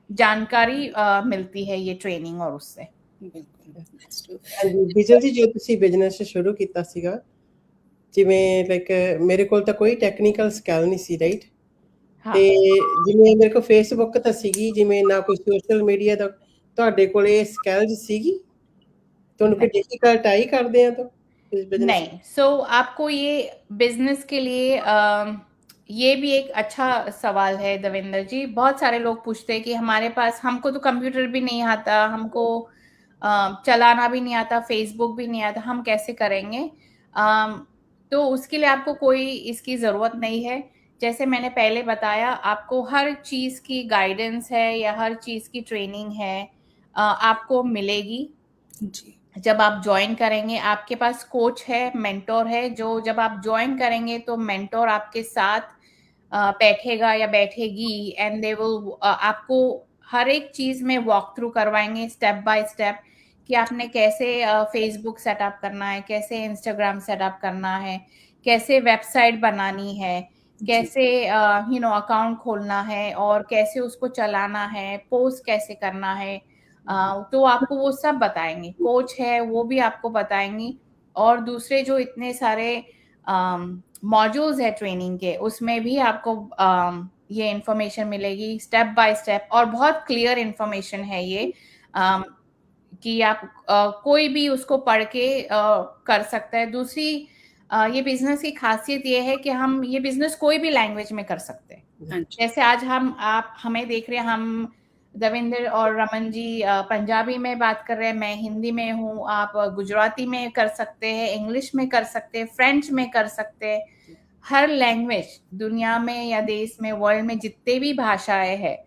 S2: जानकारी मिलती है ये ट्रेनिंग और उससे।
S1: ਹਾਂਜੀ ਵਿਜਲ ਜੀ, ਜੋ ਤੁਸੀਂ ਬਿਜ਼ਨਸ ਸ਼ੁਰੂ ਕੀਤਾ ਸੀਗਾ, ਜਿਵੇਂ ਲਾਈਕ ਮੇਰੇ ਕੋਲ ਤਾਂ ਕੋਈ ਟੈਕਨੀਕਲ ਸਕਿੱਲ ਨਹੀਂ ਸੀ, ਰਾਈਟ?
S2: हाँ,
S1: ਤੇ ਜਿਵੇਂ ਮੇਰੇ ਕੋਲ ਫੇਸਬੁੱਕ ਤਾਂ ਸੀਗੀ, ਜਿਵੇਂ ਨਾ ਕੋਈ ਸੋਸ਼ਲ ਮੀਡੀਆ ਦਾ, ਤੁਹਾਡੇ ਕੋਲ ਇਹ ਸਕਿੱਲਸ ਸੀਗੀ? ਤੁਹਾਨੂੰ ਕੋਈ डिफिकल्ट आई करदे हैं तो इस बिजनेस?
S2: नहीं। सो आपको ये बिजनेस के लिए ये भी एक अच्छा सवाल है देवेंद्र जी। बहुत सारे लोग पूछते हैं कि हमारे पास, हमको तो कंप्यूटर भी नहीं आता, हमको चलाना भी नहीं आता, फेसबुक भी नहीं आता, हम कैसे करेंगे। तो उसके लिए आपको कोई इसकी ज़रूरत नहीं है। जैसे मैंने पहले बताया, आपको हर चीज़ की गाइडेंस है या हर चीज़ की ट्रेनिंग है, आपको मिलेगी।
S3: जी।
S2: जब आप ज्वाइन करेंगे, आपके पास कोच है, मेंटोर है, जो जब आप ज्वाइन करेंगे तो मेंटोर आपके साथ बैठेगा या बैठेगी, एंड दे विल आपको हर एक चीज में वॉक थ्रू करवाएंगे, स्टेप बाय स्टेप, कि आपने कैसे फेसबुक सेटअप करना है, कैसे इंस्टाग्राम सेटअप करना है, कैसे वेबसाइट बनानी है, कैसे अकाउंट खोलना है, और कैसे उसको चलाना है, पोस्ट कैसे करना है। तो आपको वो सब बताएंगे। कोच है वो भी आपको बताएंगी। और दूसरे जो इतने सारे मॉड्यूल्स है ट्रेनिंग के, उसमें भी आपको ये इंफॉर्मेशन मिलेगी स्टेप बाय स्टेप, और बहुत क्लियर इंफॉर्मेशन है ये, कि आप कोई भी उसको पढ़ के कर सकता है। दूसरी ये बिजनेस की खासियत ये है कि हम ये बिजनेस कोई भी लैंग्वेज में कर सकते हैं। जैसे आज आप हमें देख रहे हैं, हम देवेंद्र और रमन जी पंजाबी में बात कर रहे हैं, मैं हिंदी में हूँ, आप गुजराती में कर सकते हैं, इंग्लिश में कर सकते हैं, फ्रेंच में कर सकते हैं। हर लैंग्वेज दुनिया में या देश में, वर्ल्ड में जितने भी भाषाएं हैं,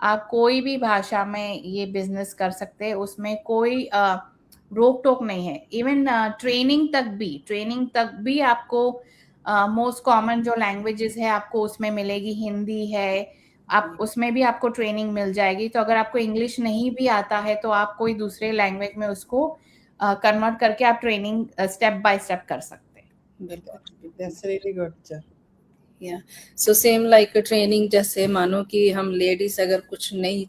S2: आप कोई भी भाषा में ये बिजनेस कर सकते हैं। उसमें कोई रोक टोक नहीं है। इवन ट्रेनिंग तक भी आपको मोस्ट कॉमन जो लैंग्वेजेस है आपको उसमें मिलेगी। हिंदी है, आप उसमें भी आपको ट्रेनिंग मिल जाएगी। तो अगर आपको इंग्लिश नहीं भी आता है तो आप कोई दूसरे लैंग्वेज में उसको कन्वर्ट करके आप ट्रेनिंग स्टेप बाय स्टेप कर सकते हैं।
S3: बिल्कुल, बिल्कुल।
S1: That's really good.
S3: या सो सेम लाइक ट्रेनिंग, जैसे मानो कि हम लेडीज अगर कुछ नई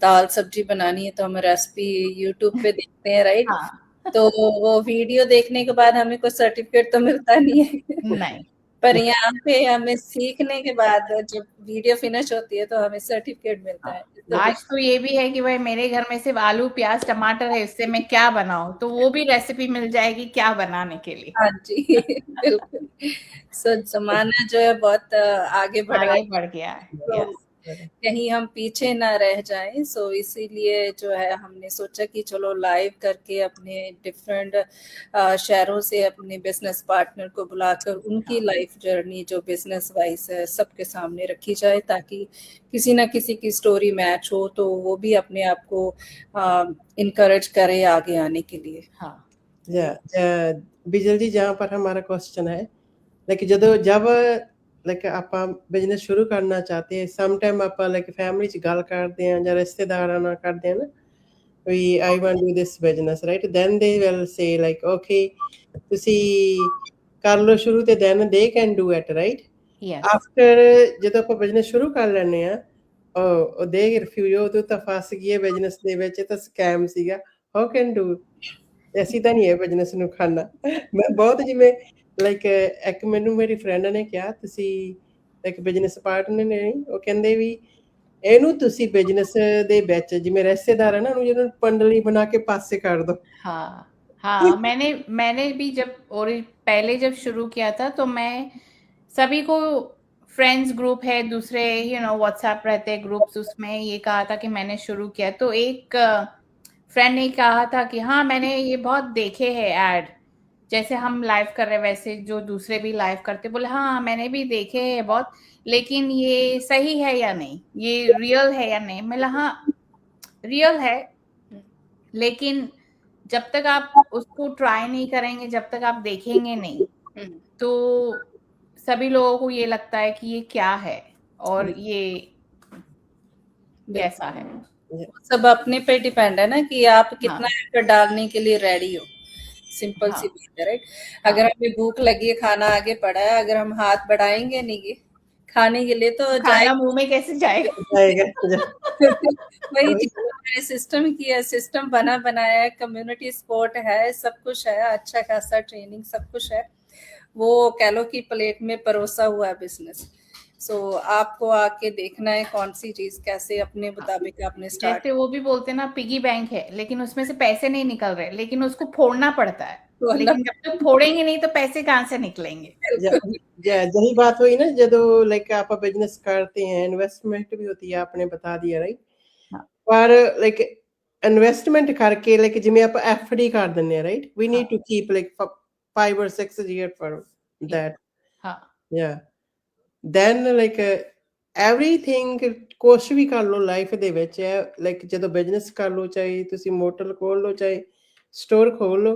S3: दाल सब्जी बनानी है तो हम रेसिपी यूट्यूब पे देखते हैं, राइट?
S2: हाँ
S3: तो वो वीडियो देखने के बाद हमें कोई सर्टिफिकेट तो मिलता नहीं है
S2: नहीं
S3: पर यहाँ पे हमें सीखने के बाद जब वीडियो फिनिश होती है तो हमें सर्टिफिकेट मिलता है। तो
S2: आज तो ये भी है कि भाई मेरे घर में सिर्फ आलू प्याज टमाटर है, इससे मैं क्या बनाऊं, तो वो भी रेसिपी मिल जाएगी क्या बनाने के लिए।
S3: हाँ जी बिल्कुल। सो जमाना जो है बहुत आगे बढ़ रहा है,
S2: आगे बढ़ गया है।
S3: तो
S2: यस
S3: कहीं हम पीछे ना रह जाएं। सो इसीलिए जो है हमने सोचा कि चलो लाइव करके अपने डिफरेंट शहरों से अपने बिजनेस पार्टनर को बुलाकर उनकी लाइफ जर्नी जो बिजनेस वाइज है सबके सामने रखी जाए, ताकि किसी ना किसी की स्टोरी मैच हो तो वो भी अपने आप को इनकरेज करे आगे आने के लिए।
S2: हाँ
S1: ਬਿਜਲ ਜੀ जहाँ पर हमारा क्वेश्चन है लाइक जब ਲਾਈਕ ਆਪਾਂ ਬਿਜ਼ਨਸ ਸ਼ੁਰੂ ਕਰਨਾ ਚਾਹਤੇ ਸਮ ਟਾਈਮ ਆਪਾਂ ਲਾਈਕ ਫੈਮਿਲੀ ਚ ਗੱਲ ਕਰਦੇ ਆ ਜਾਂ ਰਿਸ਼ਤੇਦਾਰਾਂ ਨਾਲ ਕਰਦੇ ਆ ਨਾ ਵੀ I want do this business right then they will say like okay ਤੁਸੀਂ ਕਰ ਲਓ ਸ਼ੁਰੂ ਤੇ then they can do it right
S2: yes
S1: after ਜਦੋਂ ਆਪਾਂ ਬਿਜ਼ਨਸ ਸ਼ੁਰੂ ਕਰ ਲੈਂਦੇ ਆ ਉਹ ਦੇ ਰਿਫਿਊਜ਼ ਉਹ ਤਾਂ ਫਸ ਗਈ ਬਿਜ਼ਨਸ ਦੇ ਵਿੱਚ ਇਹ ਤਾਂ ਸਕੈਮ ਸੀਗਾ ਹਾਊ ਕੈਨ ਡੂ ਅਸੀਂ ਤਾਂ ਨਹੀਂ ਇਹ ਬਿਜ਼ਨਸ ਨੂੰ ਖਾਣਾ ਮੈਂ ਬਹੁਤ ਜਿਵੇਂ ਲਾਈਕ ਇੱਕ ਮੈਨੂੰ ਮੇਰੀ ਫਰੈਂਡ ਨੇ ਕਿਹਾ ਤੁਸੀਂ ਇੱਕ ਬਿਜ਼ਨਸ ਪਾਰਟਨਰ ਨੇ ਉਹ ਕਹਿੰਦੇ ਵੀ ਇਹਨੂੰ ਤੁਸੀਂ ਬਿਜ਼ਨਸ ਦੇ ਵਿੱਚ ਜਿਵੇਂ ਰਿਸ਼ਤੇਦਾਰ ਹੈ ਨਾ ਉਹਨੂੰ ਜਿਹਨੂੰ ਪੰਡਲੀ ਬਣਾ ਕੇ ਪਾਸੇ ਕਰ ਦੋ
S2: हाँ हाँ मैंने मैंने भी जब और पहले जब शुरू किया था तो मैं सभी को फ्रेंड्स ग्रुप है दूसरे व्हाट्सएप रहते ग्रुप्स उसमें ये कहा था कि मैंने शुरू किया, तो एक फ्रेंड ने कहा था कि हाँ मैंने ये बहुत देखे हैं ऐड, जैसे हम लाइव कर रहे वैसे जो दूसरे भी लाइव करते, बोले हाँ मैंने भी देखे हैं बहुत, लेकिन ये सही है या नहीं, ये रियल है या नहीं। मैं बोला हाँ रियल है, लेकिन जब तक आप उसको ट्राई नहीं करेंगे, जब तक आप देखेंगे नहीं, तो सभी लोगों को ये लगता है कि ये क्या है और ये कैसा है।
S3: सब अपने पे डिपेंड है ना कि आप कितना
S2: हाँ
S3: एफर्ट डालने के लिए रेडी हो। सिंपल सी
S2: हाँ
S3: बात है, राइट?
S2: हाँ
S3: अगर हमें भूख लगी है, खाना आगे पड़ा है, अगर हम हाथ बढ़ाएंगे नहीं खाने के लिए तो
S2: तो खाना मुंह में कैसे जाएगा।
S1: जाएगा
S3: वही चीज मैंने सिस्टम किया है, सिस्टम बना बनाया है, कम्युनिटी सपोर्ट है, सब कुछ है, अच्छा खासा ट्रेनिंग सब कुछ है, वो कह लो कि प्लेट में परोसा हुआ है बिजनेस। सो आपको आके देखना है कौन सी चीज कैसे अपने मुताबिक आपने स्टार्ट।
S2: जैसे वो भी बोलते ना पिगी बैंक है, लेकिन उसमें से पैसे नहीं निकल रहे, लेकिन उसको फोड़ना पड़ता है, लेकिन जब तक फोड़ेंगे नहीं तो पैसे कहाँ से निकलेंगे।
S1: यही बात हुई ना ਜਦੋਂ ਲਾਈਕ ਆਪਾਂ ਬਿਜ਼ਨਸ करते हैं इन्वेस्टमेंट भी होती है आपने बता दिया राइट
S2: हाँ
S1: ਪਰ ਲਾਈਕ ਇਨਵੈਸਟਮੈਂਟ ਕਰਕੇ ਲਾਈਕ ਜਿਵੇਂ ਆਪਾਂ ਐਫਡੀ ਕਰ ਦਿੰਦੇ ਆ right we need to keep like 5 or 6 years for that
S2: हाँ
S1: yeah then like everything ਕੁਛ ਵੀ ਕਰ ਲਓ ਲਾਈਫ ਦੇ ਵਿੱਚ ਲਾਈਕ ਜਦੋਂ ਬਿਜ਼ਨਸ ਕਰ ਲਓ ਚਾਹੇ ਤੁਸੀਂ ਮੋਟਰ ਖੋਲ ਲਓ ਚਾਹੇ स्टोर खोल लो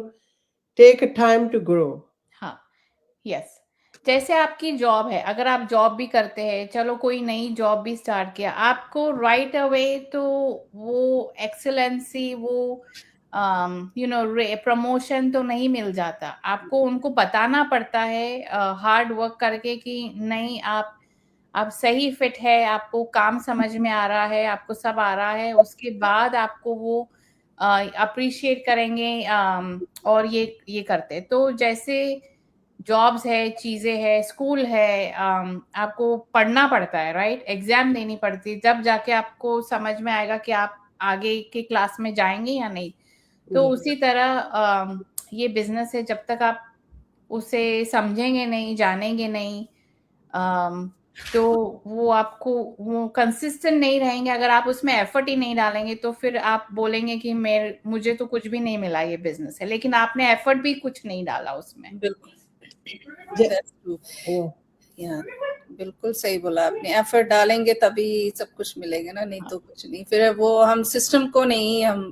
S1: टेक टाइम टू ग्रो
S2: हाँ यस जैसे आपकी जॉब है, अगर आप जॉब भी करते हैं, चलो कोई नई जॉब भी स्टार्ट किया, आपको राइट अवे तो वो एक्सेलेंसी वो प्रमोशन तो नहीं मिल जाता, आपको उनको बताना पड़ता है हार्ड वर्क करके कि नहीं आप सही फिट है, आपको काम समझ में आ रहा है, आपको सब आ रहा है, उसके बाद आपको वो अप्रिशिएट करेंगे और ये करते। तो जैसे जॉब्स है, चीजें है, स्कूल है, आपको पढ़ना पड़ता है राइट, एग्जाम देनी पड़ती है, जब जाके आपको समझ में आएगा कि आप आगे के क्लास में जाएंगे या नहीं। तो उसी तरह ये बिजनेस है, जब तक आप उसे समझेंगे नहीं, जानेंगे नहीं, तो वो आपको वो कंसिस्टेंट नहीं रहेंगे, अगर आप उसमें एफर्ट ही नहीं डालेंगे तो फिर आप बोलेंगे कि मुझे तो कुछ भी नहीं मिला, ये बिजनेस है, लेकिन आपने एफर्ट भी कुछ नहीं डाला उसमें।
S3: बिल्कुल That's true. Yeah, बिल्कुल सही बोला आपने, एफर्ट डालेंगे तभी सब कुछ मिलेगा ना, नहीं तो कुछ नहीं। फिर वो हम सिस्टम को नहीं हम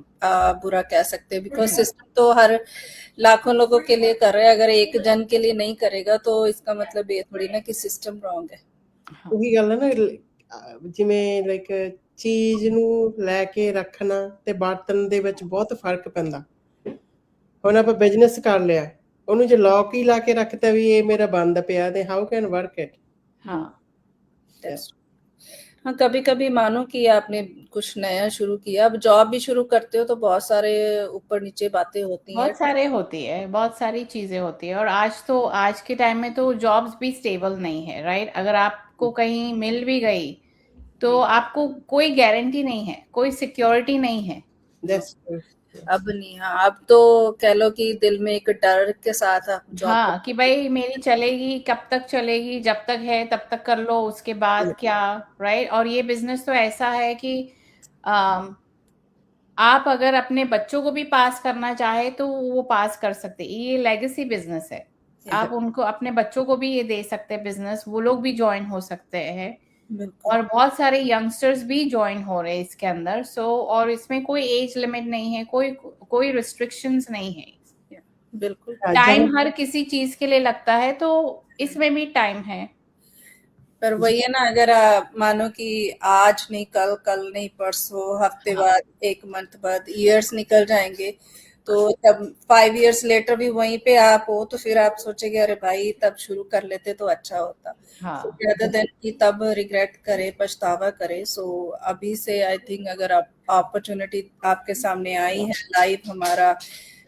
S3: बुरा कह सकते, बिकॉज सिस्टम तो हर लाखों लोगों के लिए कर रहे हैं, अगर एक जन के लिए नहीं करेगा तो इसका मतलब ये थोड़ी ना कि सिस्टम रॉन्ग है।
S1: ਉਹੀ ਗੱਲ ਹੈ ਨਾ ਜਿਵੇਂ ਲਾਈਕ ਚੀਜ਼ ਨੂੰ ਲੈ ਕੇ ਰੱਖਣਾ ਤੇ ਵਰਤਣ ਦੇ ਵਿੱਚ ਬਹੁਤ ਫਰਕ ਪੈਂਦਾ ਹੁਣ ਆਪਾਂ ਬਿਜ਼ਨਸ ਕਰ ਲਿਆ ਉਹਨੂੰ ਜੇ ਲੌਕ ਹੀ ਲਾ ਕੇ ਰੱਖਤਾ ਵੀ ਇਹ ਮੇਰਾ ਬੰਦ ਪਿਆ ਤੇ ਹਾਊ ਕੈਨ ਵਰਕ ਇਟ।
S2: हाँ
S3: That's हाँ, कभी कभी मानो कि आपने कुछ नया शुरू किया, अब जॉब भी शुरू करते हो तो बहुत सारे ऊपर नीचे बातें होती हैं।
S2: बहुत सारे होती है, बहुत सारी चीजें होती है। और आज के टाइम में तो जॉब्स भी स्टेबल नहीं है, राइट? अगर आपको कहीं मिल भी गई तो आपको कोई गारंटी नहीं है, कोई सिक्योरिटी नहीं है।
S1: That's true.
S3: अब नहीं, हाँ, अब तो कह लो कि दिल में एक डर के साथ आप जॉब
S2: हाँ, कि भाई मेरी चलेगी, कब तक चलेगी, जब तक है तब तक कर लो, उसके बाद क्या, राइट? और ये बिजनेस तो ऐसा है कि अम, आप अगर अपने बच्चों को भी पास करना चाहे तो वो पास कर सकते हैं। ये लेगेसी बिजनेस है। आप उनको, अपने बच्चों को भी ये दे सकते हैं बिजनेस, वो लोग भी ज्वाइन हो सकते हैं।
S3: बिल्कुल
S2: और बहुत सारे यंगस्टर्स भी ज्वाइन हो रहे हैं इसके अंदर। सो और इसमें कोई एज लिमिट नहीं है, कोई रिस्ट्रिक्शंस नहीं है।
S3: बिल्कुल
S2: टाइम हर किसी चीज के लिए लगता है, तो इसमें भी टाइम है।
S3: पर वही है ना, अगर मानो कि आज नहीं कल, कल नहीं परसों, हफ्ते बाद, एक मंथ बाद, इयर्स निकल जाएंगे, तो तब 5 years लेटर भी वहीं पे आप हो तो फिर आप सोचेंगे अरे भाई तब शुरू कर लेते तो अच्छा होता,
S2: हाँ
S3: rather than कि तब रिग्रेट करे, पछतावा करे। सो अभी से आई थिंक अगर आप अपॉर्चुनिटी आपके सामने आई है, लाइव हमारा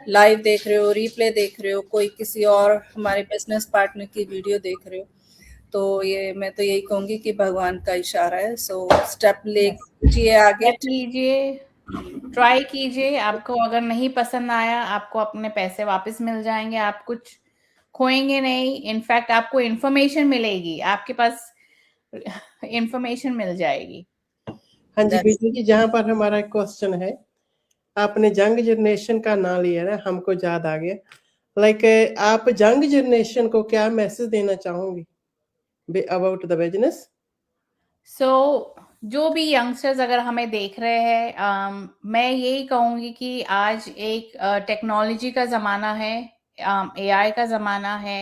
S3: लाइव देख रहे हो, रिप्ले देख रहे हो, कोई किसी और हमारे बिजनेस पार्टनर की वीडियो देख रहे हो, तो ये मैं तो यही कहूंगी कि भगवान का इशारा है। सो स्टेप लीजिए आगे,
S2: Step लीजिए, ट्राई कीजिए। आपको अगर नहीं पसंद आया, आपको अपने पैसे वापस मिल जाएंगे, आप कुछ खोएंगे नहीं। इनफैक्ट आपको इंफॉर्मेशन मिलेगी, आपके पास इंफॉर्मेशन मिल जाएगी।
S1: हाँ जी बिजली जी, जहाँ पर हमारा क्वेश्चन है, आपने यंग जनरेशन का नाम लिया ना, हमको याद आ गया। लाइक आप यंग जनरेशन को क्या मैसेज देना चाहोगे अबाउट द बिजनेस?
S2: सो जो भी यंगस्टर्स अगर हमें देख रहे हैं, मैं यही कहूंगी कि आज एक टेक्नोलॉजी का ज़माना है, एआई का ज़माना है।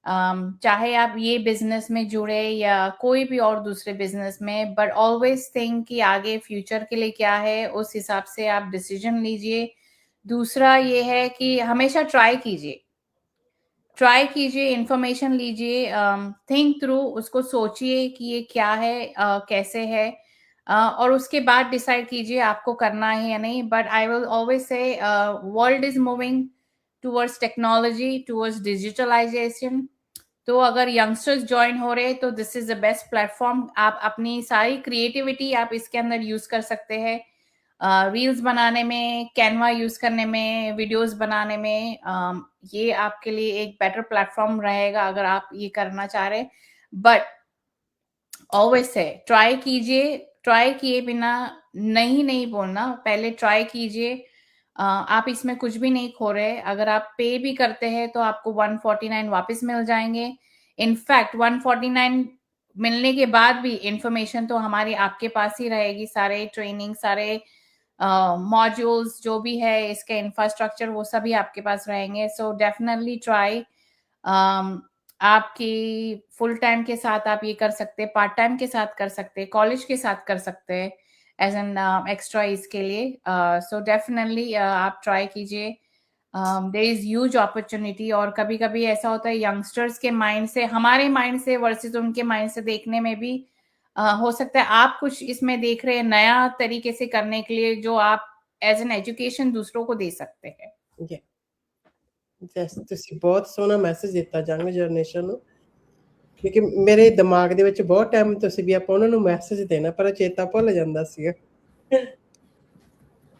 S2: चाहे आप ये बिजनेस में जुड़े या कोई भी और दूसरे बिजनेस में, बट ऑलवेज थिंक कि आगे फ्यूचर के लिए क्या है, उस हिसाब से आप डिसीजन लीजिए। दूसरा ये है कि हमेशा ट्राई कीजिए, इंफॉर्मेशन लीजिए, थिंक थ्रू, उसको सोचिए कि ये क्या है, कैसे है, और उसके बाद डिसाइड कीजिए आपको करना है या नहीं। But I will always say world is moving towards technology, towards digitalization. तो अगर यंगस्टर्स ज्वाइन हो रहे हैं तो this is the best platform. आप अपनी सारी क्रिएटिविटी आप इसके अंदर यूज कर सकते हैं, रील्स बनाने में, कैनवा यूज करने में, वीडियोस बनाने में। ये आपके लिए एक बेटर प्लेटफॉर्म रहेगा अगर आप ये करना चाह रहे। बट ऑलवेज से ट्राई कीजिए, ट्राई किए बिना नहीं बोलना, पहले ट्राई कीजिए। आप इसमें कुछ भी नहीं खो रहे। अगर आप पे भी करते हैं तो आपको 149 वापस मिल जाएंगे। इनफैक्ट 149 मिलने के बाद भी इंफॉर्मेशन तो हमारी आपके पास ही रहेगी, सारे ट्रेनिंग, सारे मॉड्यूल्स जो भी है, इसके इंफ्रास्ट्रक्चर, वो सभी आपके पास रहेंगे। So definitely try. आपकी फुल टाइम के साथ आप ये कर सकते हैं, पार्ट टाइम के साथ कर सकते हैं, कॉलेज के साथ कर सकते हैं एज एन एक्स्ट्रा इसके लिए। सो डेफिनेटली आप ट्राई कीजिए। There is huge opportunity. और कभी कभी ऐसा होता है यंगस्टर्स के माइंड से, हमारे माइंड से वर्सेस उनके माइंड से देखने में भी हो सकता है आप कुछ इसमें देख रहे हैं नया तरीके से करने के लिए, जो आप एज एन एजुकेशन दूसरों को दे सकते हैं।
S1: ਜੈਸ ਤੁਸੀਂ ਬਹੁਤ ਸੋਹਣਾ ਮੈਸੇਜ ਦਿੱਤਾ ਯੰਗ ਜਨਰੇਸ਼ਨ ਨੂੰ, ਕਿਉਂਕਿ ਮੇਰੇ ਦਿਮਾਗ ਦੇ ਵਿੱਚ ਬਹੁਤ ਟਾਈਮ ਤੋਂ ਸੀ ਵੀ ਆਪਾਂ ਉਹਨਾਂ ਨੂੰ ਮੈਸੇਜ ਦੇਣਾ, ਪਰ ਚੇਤਾ ਭੁੱਲ ਜਾਂਦਾ ਸੀਗਾ।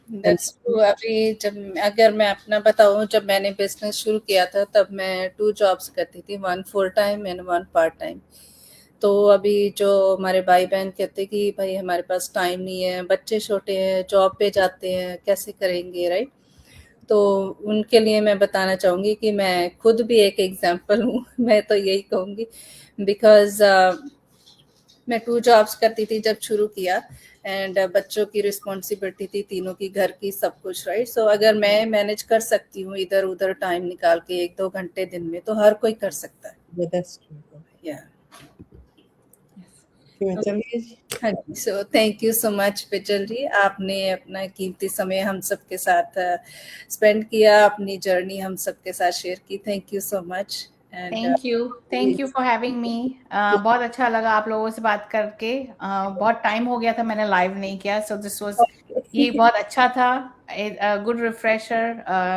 S3: That's true. अभी जब अगर मैं अपना बताऊं, जब मैंने बिजनेस शुरू किया था तब मैं 2 जॉब्स करती थी, 1 full time and 1 part time. तो अभी जो हमारे भाई बहन कहते कि भाई हमारे पास टाइम नहीं है, बच्चे छोटे हैं, जॉब पे जाते हैं, कैसे करेंगे, राइट? तो उनके लिए मैं बताना चाहूँगी कि मैं खुद भी एक एग्जांपल हूँ। मैं तो यही कहूँगी, बिकॉज मैं 2 जॉब्स करती थी जब शुरू किया, एंड बच्चों की रिस्पॉन्सिबिलिटी थी, तीनों की, घर की, सब कुछ, राइट? सो अगर मैं मैनेज कर सकती हूँ इधर उधर टाइम निकाल के 1-2 घंटे दिन में, तो हर कोई कर सकता है।
S1: Yeah, that's true.
S3: या
S1: ਕਿਵੇਂ ਚੱਲੀਏ ਜੀ?
S3: हाँ जी, so thank you so much Bijal ji, आपने अपना कीमती समय हम सबके साथ स्पेंड किया, अपनी जर्नी हम सबके साथ शेयर की। Thank you so much
S2: thank you for having me. बहुत अच्छा लगा आप लोगों से बात करके। बहुत टाइम हो गया था मैंने लाइव नहीं किया, सो दिस वाज ये बहुत अच्छा था, गुड रिफ्रेशर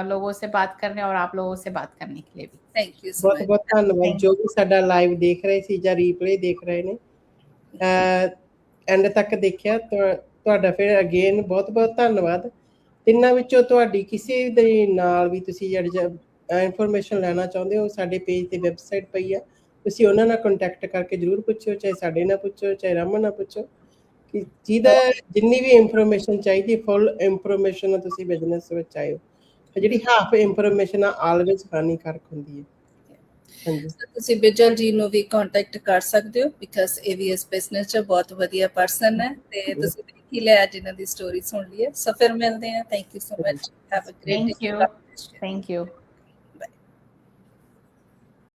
S2: लोगों से बात करने और आप लोगों से बात करने के लिए भी।
S3: थैंक यू सो
S1: ਬਹੁਤ
S3: मच।
S1: ਬਹੁਤ ਧੰਨਵਾਦ
S2: Thank
S1: ਜੋ ਵੀ ਸਾਡਾ ਲਾਈਵ ਦੇਖ ਰਹੇ ਸੀ ਜਾਂ ਰੀਪਲੇ ਦੇਖ ਰਹੇ ਨੇ, ਐਂਡ ਤੱਕ ਦੇਖਿਆ। ਤੁਹਾਡਾ ਫਿਰ ਅਗੇਨ ਬਹੁਤ ਬਹੁਤ ਧੰਨਵਾਦ। ਤਿੰਨਾਂ ਵਿੱਚੋਂ ਤੁਹਾਡੀ ਕਿਸੇ ਦੇ ਨਾਲ ਵੀ ਤੁਸੀਂ ਇਨਫੋਰਮੇਸ਼ਨ ਲੈਣਾ ਚਾਹੁੰਦੇ ਹੋ, ਸਾਡੇ ਪੇਜ ਤੇ ਵੈਬਸਾਈਟ ਪਈ ਆ, ਤੁਸੀਂ ਉਹਨਾਂ ਨਾਲ ਕੰਟੈਕਟ ਕਰਕੇ ਜ਼ਰੂਰ ਪੁੱਛੋ, ਚਾਹੇ ਸਾਡੇ ਨਾਲ ਪੁੱਛੋ, ਚਾਹੇ ਰਮਨ ਨਾਲ ਪੁੱਛੋ, ਕਿ ਜਿਹਦਾ ਜਿੰਨੀ ਵੀ ਇਨਫੋਰਮੇਸ਼ਨ ਚਾਹੀਦੀ ਫੁੱਲ ਇਨਫੋਰਮੇਸ਼ਨ ਤੁਸੀਂ ਬਿਜ਼ਨਸ ਵਿੱਚ ਆਇਓ। ਜਿਹੜੀ ਹਾਫ ਇਨਫੋਰਮੇਸ਼ਨ ਆ ਆਲਵੇਜ਼ ਹਾਨੀਕਾਰਕ ਹੁੰਦੀ ਹੈ। ਹਾਂਜੀ
S3: ਤੁਸੀਂ ਬਿਜਲ ਜੀ ਨੂੰ ਵੀ ਕੰਟੈਕਟ ਕਰ ਸਕਦੇ ਹੋ, ਬਿਕਾਜ਼ AVS ਬਿਜ਼ਨਸ 'ਚ ਬਹੁਤ ਵਧੀਆ ਪਰਸਨ ਹੈ ਤੇ ਤੁਸੀਂ ਦੇਖ ਹੀ ਲਿਆ ਜਿਨ੍ਹਾਂ ਦੀ ਸਟੋਰੀ ਸੁਣ ਲਈ ਹੈ। ਸੋ ਫਿਰ ਮਿਲਦੇ ਹਾਂ। Thank you so much, have a great day.
S2: you, thank you।